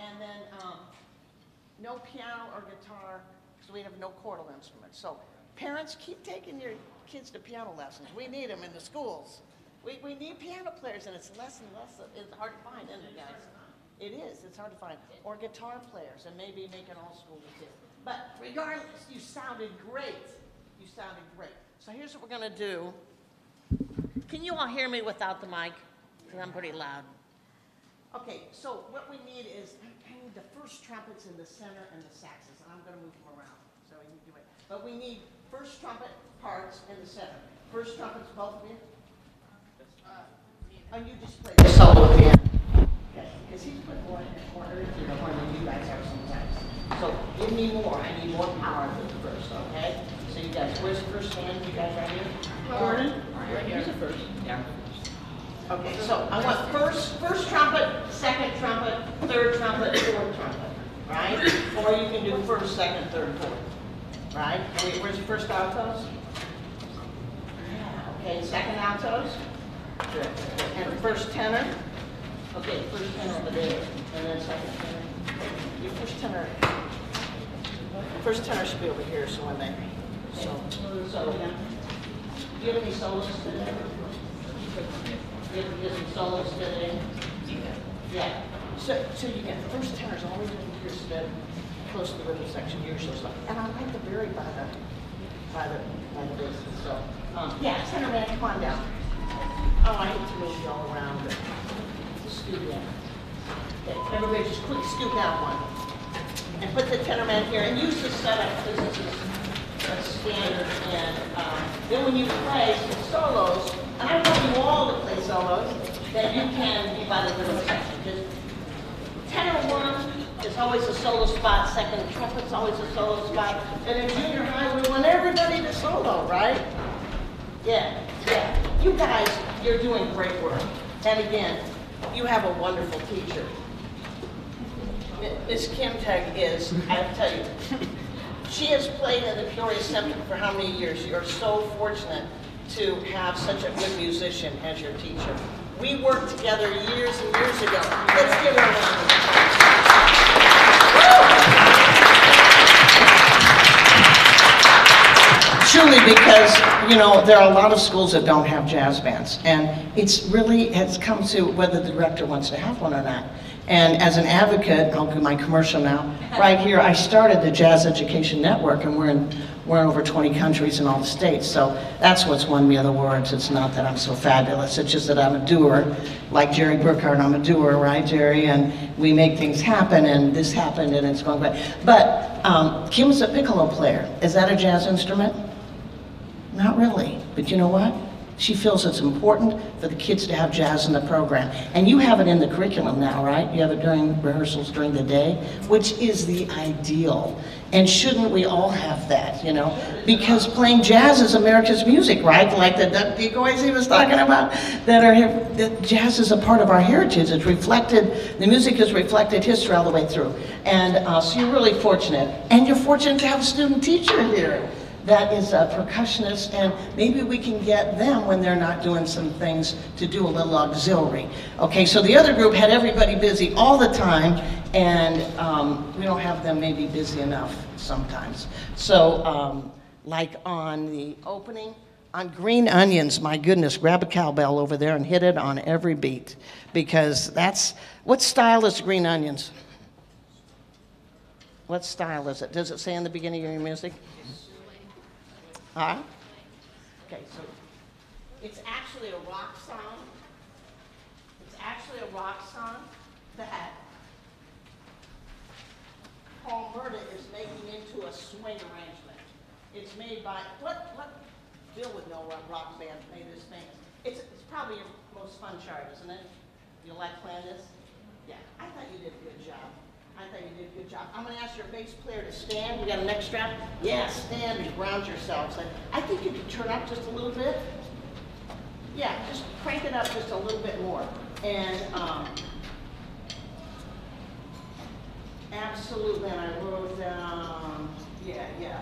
And then no piano or guitar because we have no chordal instruments. So parents, keep taking your kids to piano lessons. We need them in the schools. We need piano players, and it's less and less. It's hard to find, isn't it, guys? It is. It's hard to find. Or guitar players, and maybe make an all-school kid. But regardless, you sounded great. You sounded great. So here's what we're going to do. Can you all hear me without the mic? Because I'm pretty loud. Okay, so what we need is, I need the first trumpets in the center and the saxes, and I'm going to move them around so we can do it. But we need first trumpet parts in the center. First trumpets, both of you? And you just play the solo at the end. Okay, because he's put more in the corner into the horn than you guys are sometimes. So give me more. I need more power for the first, okay? So you guys, where's the first hand? You guys right here? Gordon? Right here. Who's the first? Yeah. Okay, so I want first trumpet, second trumpet, third trumpet, fourth trumpet, right? Or you can do first, second, third, fourth, right? Where's the first altos? Yeah, okay, second altos? Good. And first tenor? Okay, first tenor over there, and then second tenor. Your first tenor should be over here, so when they, so, do you have any solos today? You have some solos today? Yeah. So you get first tenors always over here, so that close to the rhythm section usually. So, and I like the very by the basis. So, yeah, tenor man, come on down. Oh, I hate to move you all around, but just scoot down. Okay, everybody just quick scoot down one. And put the tenor man here, and use the setup, because this is a standard. And then when you play some solos, and I want you all to play solos, that you can be by the rhythm section. Just tenor one is always a solo spot, second trumpet's always a solo spot, and in junior high, we want everybody to solo, right? Yeah, yeah. You guys, you're doing great work. And again, you have a wonderful teacher. Miss Kim Teg is, I'll tell you, she has played in the Peoria Symphony for how many years? You're so fortunate to have such a good musician as your teacher. We worked together years and years ago. Let's give her a round of applause. Truly, because, you know, there are a lot of schools that don't have jazz bands, and it's really, has come to whether the director wants to have one or not. And as an advocate, I'll do my commercial now, right here, I started the Jazz Education Network, and we're in over 20 countries in all the states, so that's what's won me other awards. It's not that I'm so fabulous, it's just that I'm a doer, like Jerry Burkhardt, I'm a doer, right, Jerry? And we make things happen, and this happened, and it's going great. But Kim's a piccolo player. Is that a jazz instrument? Not really, but you know what? She feels it's important for the kids to have jazz in the program. And you have it in the curriculum now, right? You have it during rehearsals during the day, which is the ideal. And shouldn't we all have that, you know? Because playing jazz is America's music, right? Like the Duck Decoys he was talking about, that jazz is a part of our heritage. It's reflected, the music has reflected history all the way through. And so you're really fortunate. And you're fortunate to have a student teacher here that is a percussionist, and maybe we can get them when they're not doing some things to do a little auxiliary. Okay, so the other group had everybody busy all the time, and we don't have them maybe busy enough sometimes. So like on the opening, on Green Onions, my goodness, grab a cowbell over there and hit it on every beat, because that's, what style is Green Onions? What style is it? Does it say in the beginning of your music? Huh? Okay, so it's actually a rock song. It's actually a rock song that Paul Murda is making into a swing arrangement. It's made by, what Bill would know what rock band made this thing. It's probably your most fun chart, isn't it? You like playing this? Yeah, I thought you did a good job. I thought you did a good job. I'm going to ask your bass player to stand. You got a neck strap? Yeah, stand and ground yourselves. I think you could turn up just a little bit. Yeah, just crank it up just a little bit more. And absolutely, and I wrote down, yeah.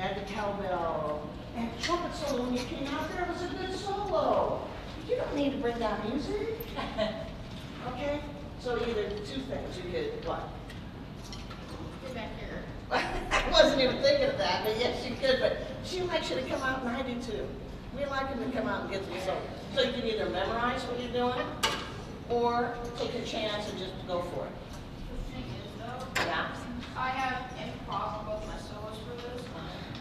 Add the cowbell. And trumpet solo when you came out there was a good solo. You don't need to bring down music. Okay? So either two things, you could, what? Get back here. What wasn't even thinking of that, but yes, she could. But she likes you to come out, and I do too. We like them to come out and get them so you can either memorize what you're doing, or take a chance and just go for it. The thing is, though, Yeah. I have improv on both my solos for this,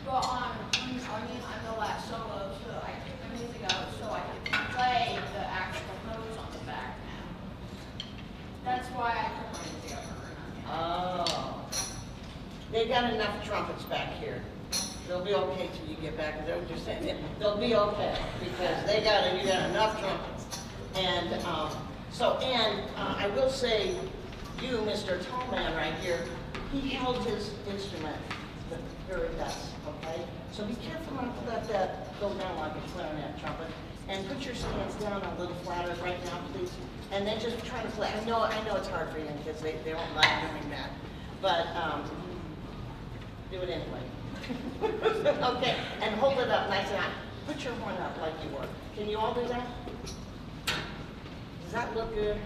but on Wings Onion, I'm the last solo, so I pick the music up so I can play the actual notes on the back now. That's why I put my music up for Onion. Oh. They got enough trumpets back here. They'll be okay till you get back. They're just saying they'll be okay because you got enough trumpets. And I will say, you, Mr. Tallman right here, he held his instrument very best, okay? So be careful not to let that go down like a clarinet trumpet. And put your stands down a little flatter right now, please. And then just try to play. I know it's hard for you because they don't like doing that. But do it anyway. Okay, and hold it up nice and high. Put your horn up like you were. Can you all do that? Does that look good?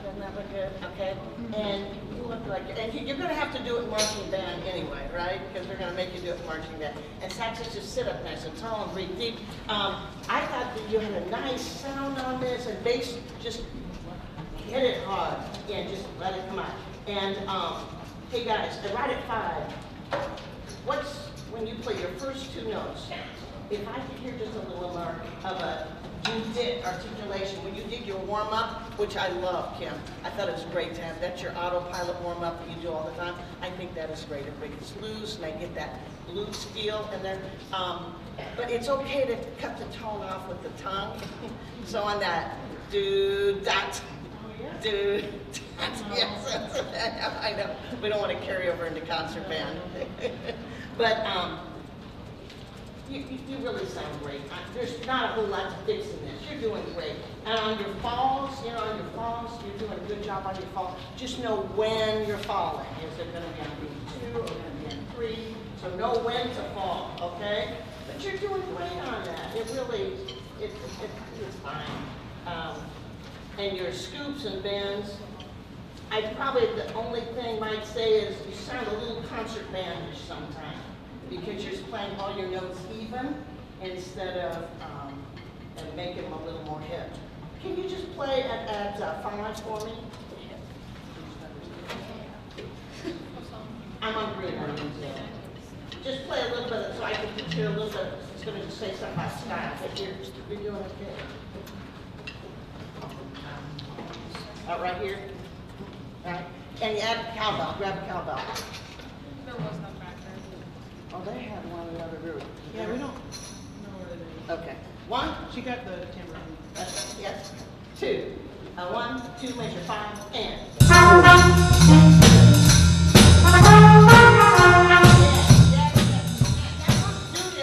Doesn't that look good? Okay. And you look like, and you're going to have to do it in marching band anyway, right? Because they're going to make you do it in marching band. And saxes just sit up nice and tall and breathe deep. I thought that you had a nice sound on this, and bass, just hit it hard and just let it come out. And hey guys, right at 5, when you play your first 2 notes, if I could hear just a little more of a did articulation, when you did your warm-up, which I love, Kim. I thought it was great to have. That's your autopilot warm-up that you do all the time. I think that is great. Everybody gets loose, and I get that blues feel in there. But it's okay to cut the tone off with the tongue. So on that, do-dot, do-dot. Yes, I know. We don't want to carry over into concert band. But you really sound great. There's not a whole lot to fix in this. You're doing great. And on your falls, you're doing a good job on your falls. Just know when you're falling. Is it going to be on beat 2 or going to be on 3? So know when to fall, okay? But you're doing great on that. It really, it's fine. And your scoops and bends, the only thing I might say is you sound a little concert bandish sometimes, because you're playing all your notes even instead of making them a little more hip. Can you just play at 5 for me? I'm on green onions there. Just play a little bit so I can hear a little bit. It's going to say something about style, but you're doing okay. Right here? All right. And you add a cowbell. Grab a cowbell. There was no back there. Oh, they had one in the other room. Yeah, we don't know where it is. Okay. 1. She got the tambourine. That's, yes. 2. 1, 2, measure 5, and. That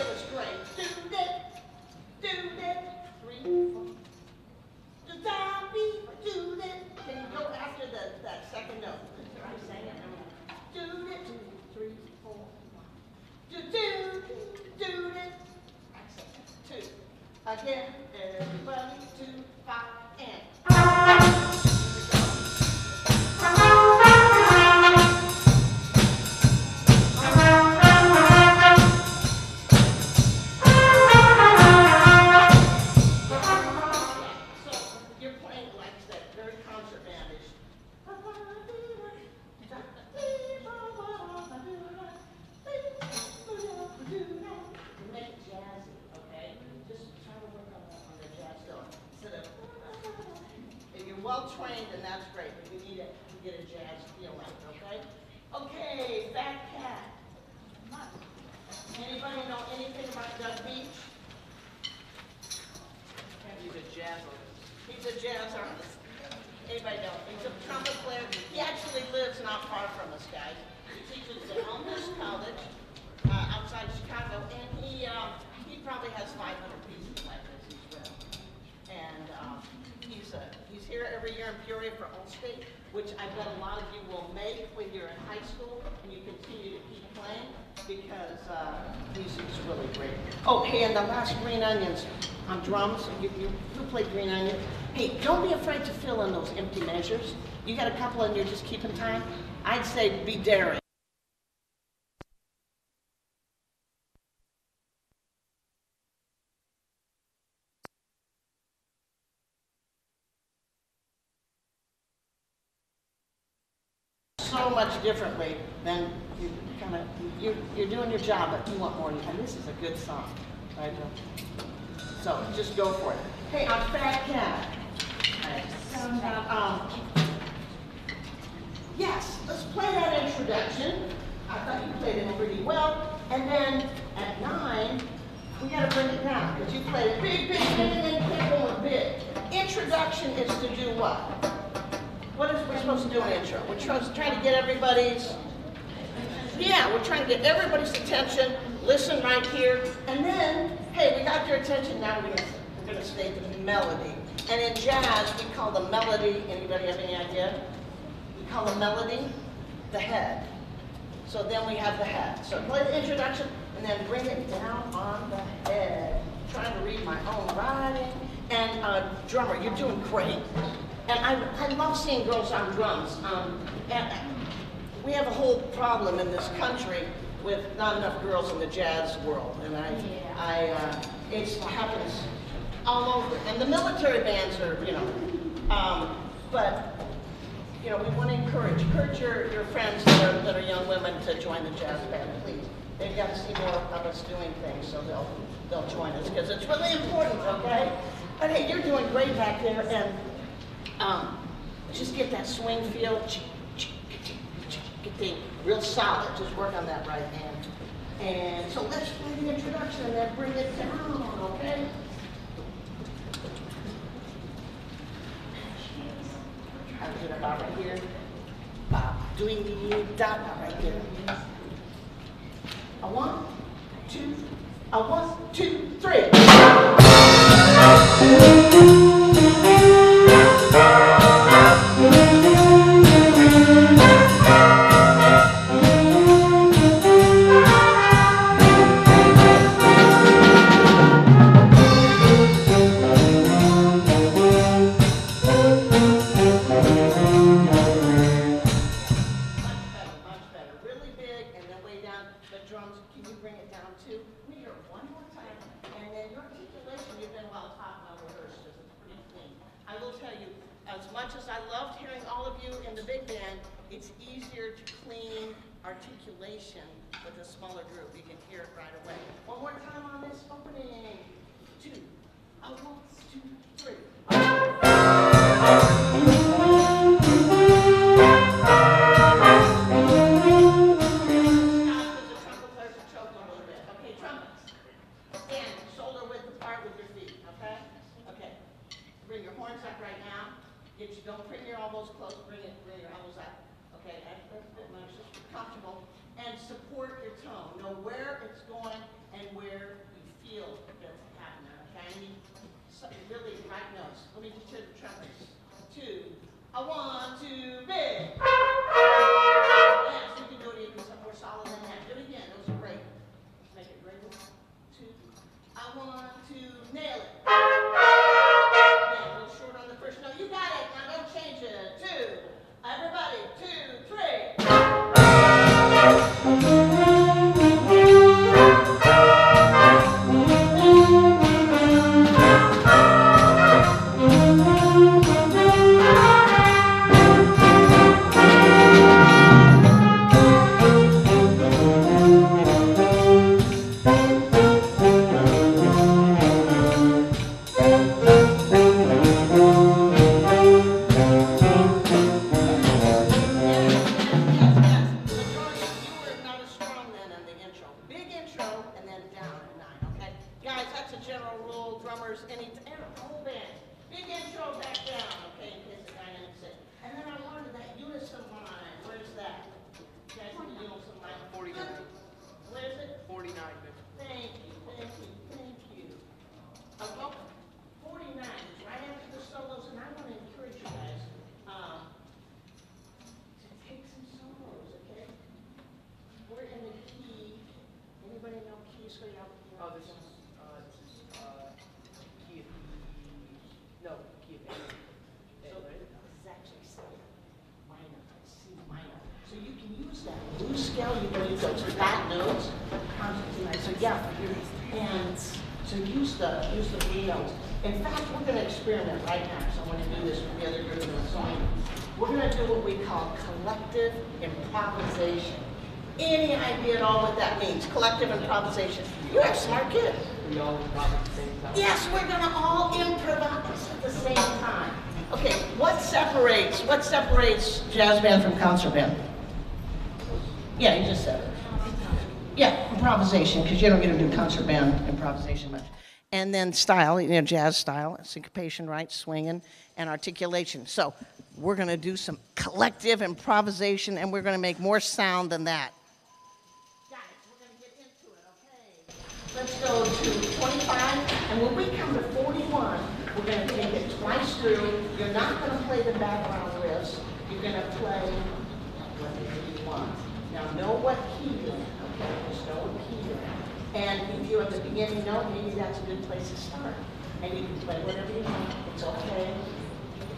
was great. Do that. 3, 4. Do that. Can you go after that second note? I'm saying it. Do it. 2, 3, 4. Do it. Excellent. 2. Again, everybody. 2, 5, and. Well-trained, and that's great, but you need to get a jazz feel like, okay? Okay, Fat Cat. Anybody know anything about Doug Beach? He's a jazz artist. He's a jazz artist. Anybody know? He's a trumpet player. He actually lives not far from us, guys. He teaches at Elmhurst College outside of Chicago, and he probably has 500 pieces like this as well. And he's here every year in Peoria for All-State, which I bet a lot of you will make when you're in high school and you continue to keep playing, because he's really great. Oh, hey, and the last Green Onions on drums. You play Green Onion. Hey, don't be afraid to fill in those empty measures. You got a couple and you're just keeping time. I'd say be daring. much differently, then you kind of, you're doing your job, but you want more. And this is a good song, right, Joe? So just go for it. Hey, I'm Fat Cat. Yes, let's play that introduction. I thought you played it pretty well. And then at 9, we got to bring it down because you played it big, and then kept going big. Introduction is to do what? What is we're supposed to do in intro? We're trying to get everybody's, we're trying to get everybody's attention. Listen right here. And then, hey, we got your attention. Now we're going to state the melody. And in jazz, we call the melody, anybody have any idea? We call the melody the head. So then we have the head. So play the introduction and then bring it down on the head. I'm trying to read my own writing. And drummer, you're doing great. And I love seeing girls on drums. And we have a whole problem in this country with not enough girls in the jazz world. And it happens all over. And the military bands are, but we want to encourage your friends that are young women to join the jazz band, please. They've got to see more of us doing things, so they'll join us because it's really important, okay? But hey, you're doing great back there, and just get that swing feel. Get the real solid. Just work on that right hand. And so let's play the introduction and then bring it down, okay? I'll do it about right here. Doing the dot right there. A 1, 2, a 1, 2, 3. Articulation with a smaller group. You can hear it right away. One more time on this opening. 2, a 1, 2, 3. Okay, trumpets. Stand shoulder width apart with your feet. Okay? Okay. Bring your horns up right now. Don't bring your elbows close. Bring your elbows up. Okay, that's a bit much. Just be comfortable and support your tone. Know where it's going and where you feel it's happening. Okay, I need really right notes. Let me just hear the trumpets. 2, a 1, 2, big. Yes, you can do it even some more solid than that. Do it again. Those are great. Let's make it great. 2, a 1, 2, nail it. Yeah, a little short on the first note. You got it. Now don't change it. 2. Everybody, 2, 3. Use the B notes. In fact, we're going to experiment right now. So I'm going to do this with the other group in the song. we're going to do what we call collective improvisation. Any idea at all what that means? Collective improvisation. You're a smart kid. We all improvise at the same time. Yes, we're going to all improvise at the same time. Okay, what separates jazz band from concert band? Yeah, you just said it. Yeah, improvisation, because you don't get to do concert band improvisation much. And then style, jazz style, syncopation, right, swinging, and articulation. So we're going to do some collective improvisation, and we're going to make more sound than that. Guys, we're going to get into it, okay? Let's go to 25, and when we come to 41, we're going to take it twice through. You're not going to play the background riffs. You're going to play whatever you want. Now, know what key you're in, okay? Just know what key you're in. And if you're at the beginning note, maybe that's a good place to start. And you can play whatever you want. It's okay.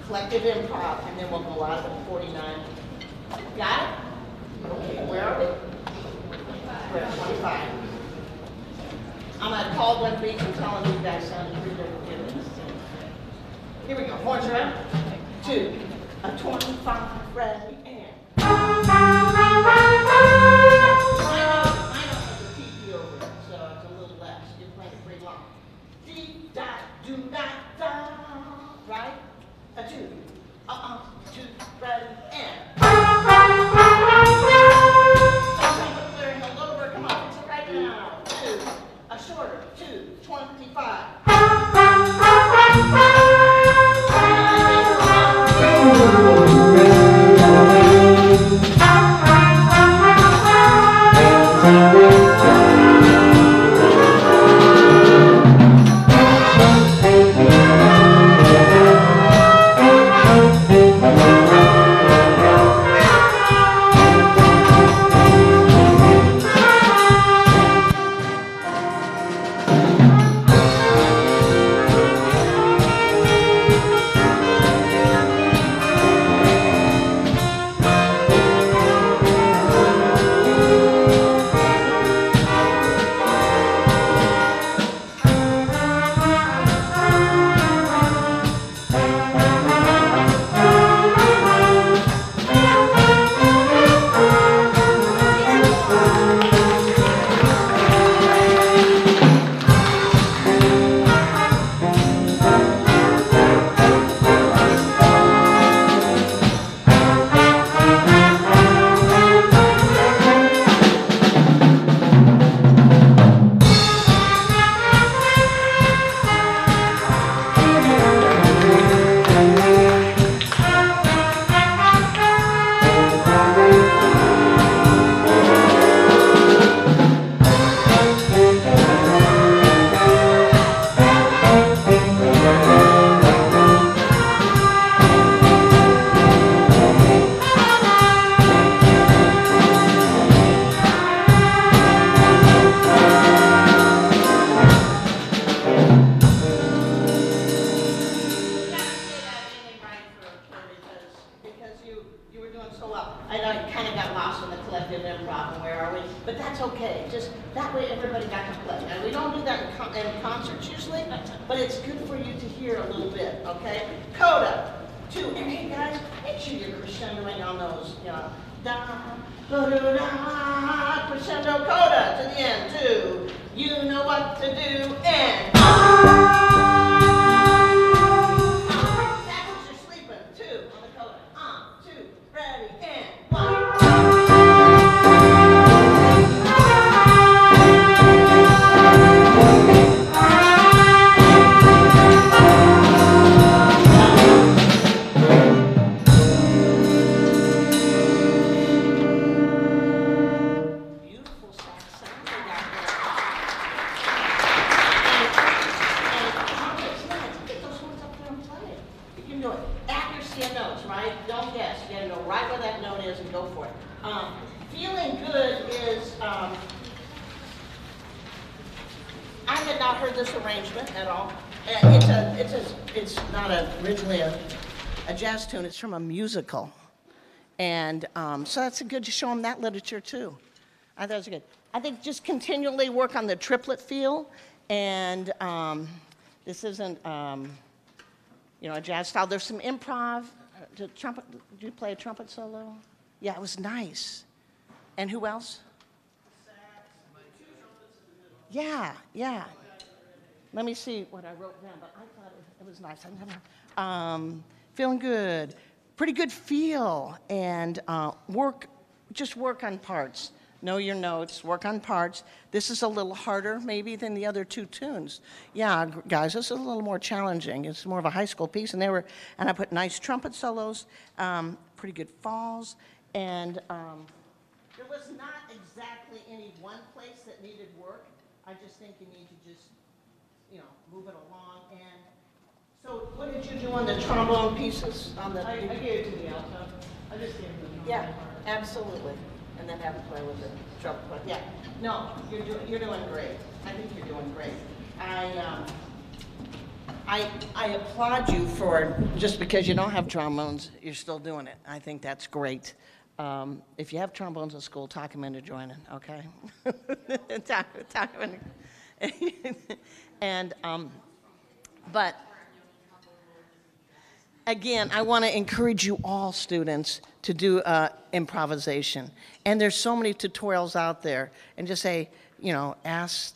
Collective improv, and then we'll go out at 49. Got it? Okay, where are we? We're at 25. I'm going to call one beat and tell them you guys sounded pretty good. Here we go. Horns are out. 2, a 25, ready, and. Right? A 2. 2, ready, and. Clearing held over. Come on, fix it right now. 2. A shorter. 2, 25. But it's good for you to hear a little bit, okay? Coda, 2, and hey guys, make sure you're crescendoing on those, da, da, da, da, crescendo coda to the end, 2, you know what to do, and backwards you're sleeping, 2, on the coda, 2, ready, and 1. Feeling good is, I had not heard this arrangement at all. It's not originally a jazz tune, it's from a musical. And so that's good to show them that literature too. I thought it was good. I think just continually work on the triplet feel, and this isn't, a jazz style. There's some improv, trumpet? Did you play a trumpet solo? Yeah, it was nice. And who else? Yeah, yeah. Let me see what I wrote down, but I thought it was nice. Feeling good. Pretty good feel. And just work on parts. Know your notes, work on parts. This is a little harder maybe than the other two tunes. Yeah, guys, this is a little more challenging. It's more of a high school piece, and I put nice trumpet solos, pretty good falls, and there was not exactly any one place that needed work. I just think you need to just, move it along. And so, what did you do on the trombone pieces? I gave it to the alto. I just gave it to the Yeah, absolutely. And then have to play with the trumpet. Yeah. No, you're doing great. I think you're doing great. I applaud you for just because you don't have trombones, you're still doing it. I think that's great. If you have trombones at school, talk them into joining, okay? talk them into. And but again, I want to encourage you all, students, to do improvisation. And there's so many tutorials out there. And just say, ask,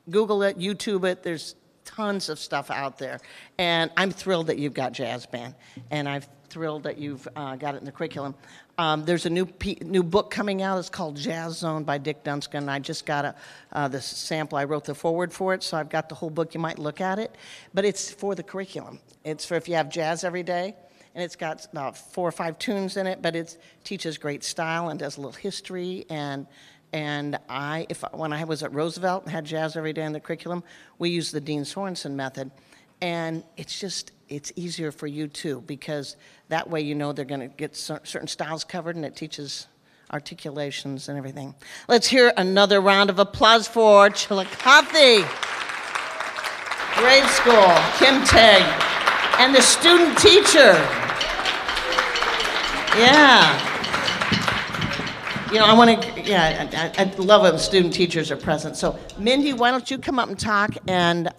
Google it, YouTube it. There's tons of stuff out there. And I'm thrilled that you've got jazz band. And I'm thrilled that you've got it in the curriculum. There's a new book coming out. It's called Jazz Zone by Dick Dunscan. I just got the sample. I wrote the foreword for it, so I've got the whole book. You might look at it. But it's for the curriculum. It's for if you have jazz every day. And it's got about 4 or 5 tunes in it, but it teaches great style and does a little history. And when I was at Roosevelt and had jazz every day in the curriculum, we used the Dean Sorensen method. And it's easier for you too, because that way they're going to get certain styles covered, and it teaches articulations and everything. Let's hear another round of applause for Chillicothe Grade School, Kim Tegg, and the student teacher. Yeah. I love when student teachers are present. So, Mindy, why don't you come up and talk, and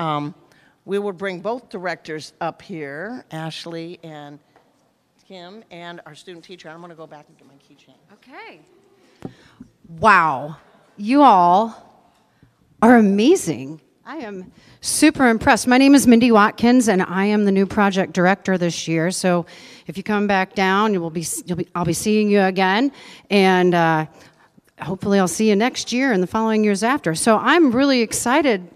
we will bring both directors up here, Ashley and Kim, and our student teacher. I'm going to go back and get my keychain. Okay. Wow. You all are amazing. I am super impressed. My name is Mindy Watkins, and I am the new project director this year. So if you come back down, I'll be seeing you again, and hopefully I'll see you next year and the following years after. So I'm really excited.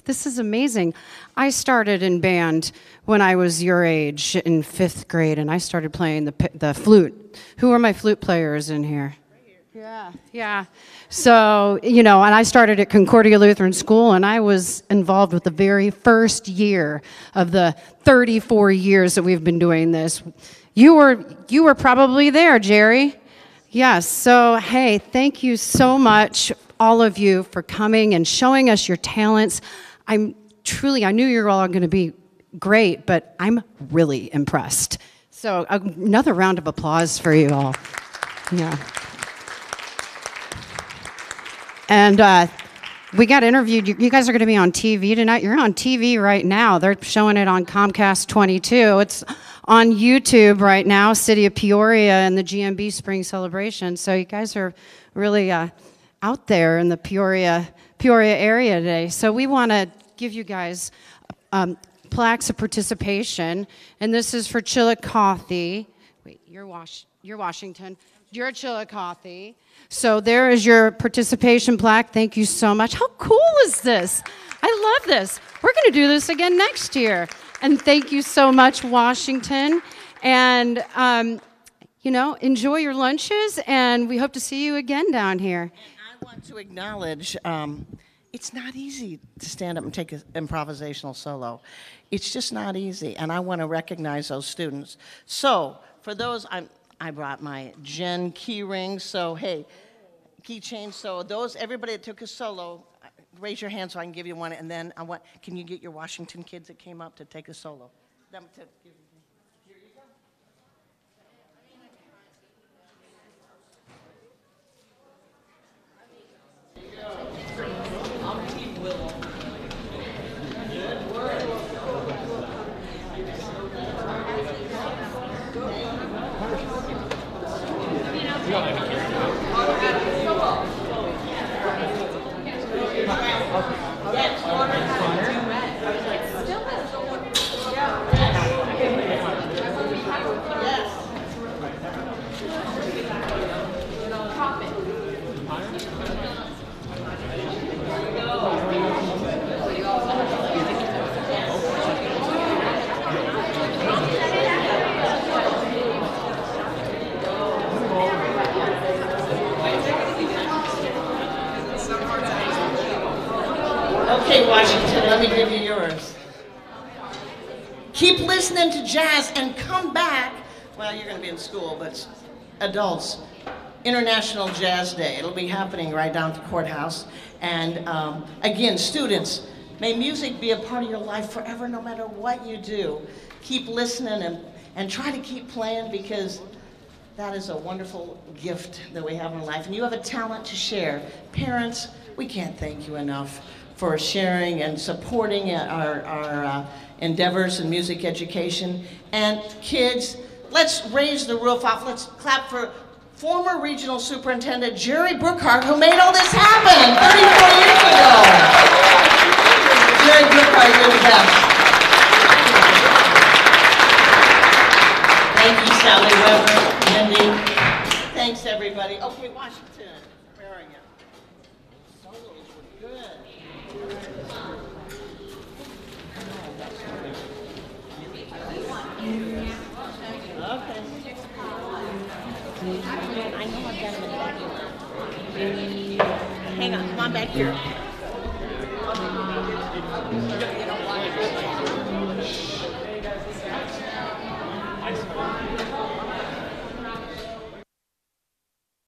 This is amazing. I started in band when I was your age in 5th grade, and I started playing the flute. Who are my flute players in here? Yeah. So, and I started at Concordia Lutheran School, and I was involved with the very first year of the 34 years that we've been doing this. You were probably there, Jerry. Yes. So, hey, thank you so much, all of you, for coming and showing us your talents. I knew you were all going to be great, but I'm really impressed. So, another round of applause for you all. Yeah. And we got interviewed. You guys are going to be on TV tonight. You're on TV right now. They're showing it on Comcast 22. It's on YouTube right now, City of Peoria and the GMB Spring Celebration. So you guys are really out there in the Peoria area today. So we want to give you guys plaques of participation. And this is for Chillicothe. Wait, you're Washington. You're Chillicothe. So there is your participation plaque. Thank you so much. How cool is this? I love this. We're going to do this again next year. And thank you so much, Washington. And, enjoy your lunches, and we hope to see you again down here. And I want to acknowledge, it's not easy to stand up and take an improvisational solo. It's just not easy, and I want to recognize those students. So, for those, I brought my Jen key rings, so hey, keychain. So everybody that took a solo, raise your hand so I can give you one, and then can you get your Washington kids that came up to take a solo? Here you go. Okay, Washington, let me give you yours. Keep listening to jazz and come back. Well, you're going to be in school, but adults, International Jazz Day. It'll be happening right down at the courthouse. And again, students, may music be a part of your life forever, no matter what you do. Keep listening and try to keep playing, because that is a wonderful gift that we have in life. And you have a talent to share. Parents, we can't thank you enough for sharing and supporting our endeavors in music education. And kids, let's raise the roof off. Let's clap for former Regional Superintendent Jerry Brookhart, who made all this happen 34 years ago. Jerry Brookhart, you're the best. Thank you, Sally Weber, Mindy. Thanks, everybody. Okay, Washington, where are you? Solos were good. Okay. I know I've got them in the back. Hang on, come on back here.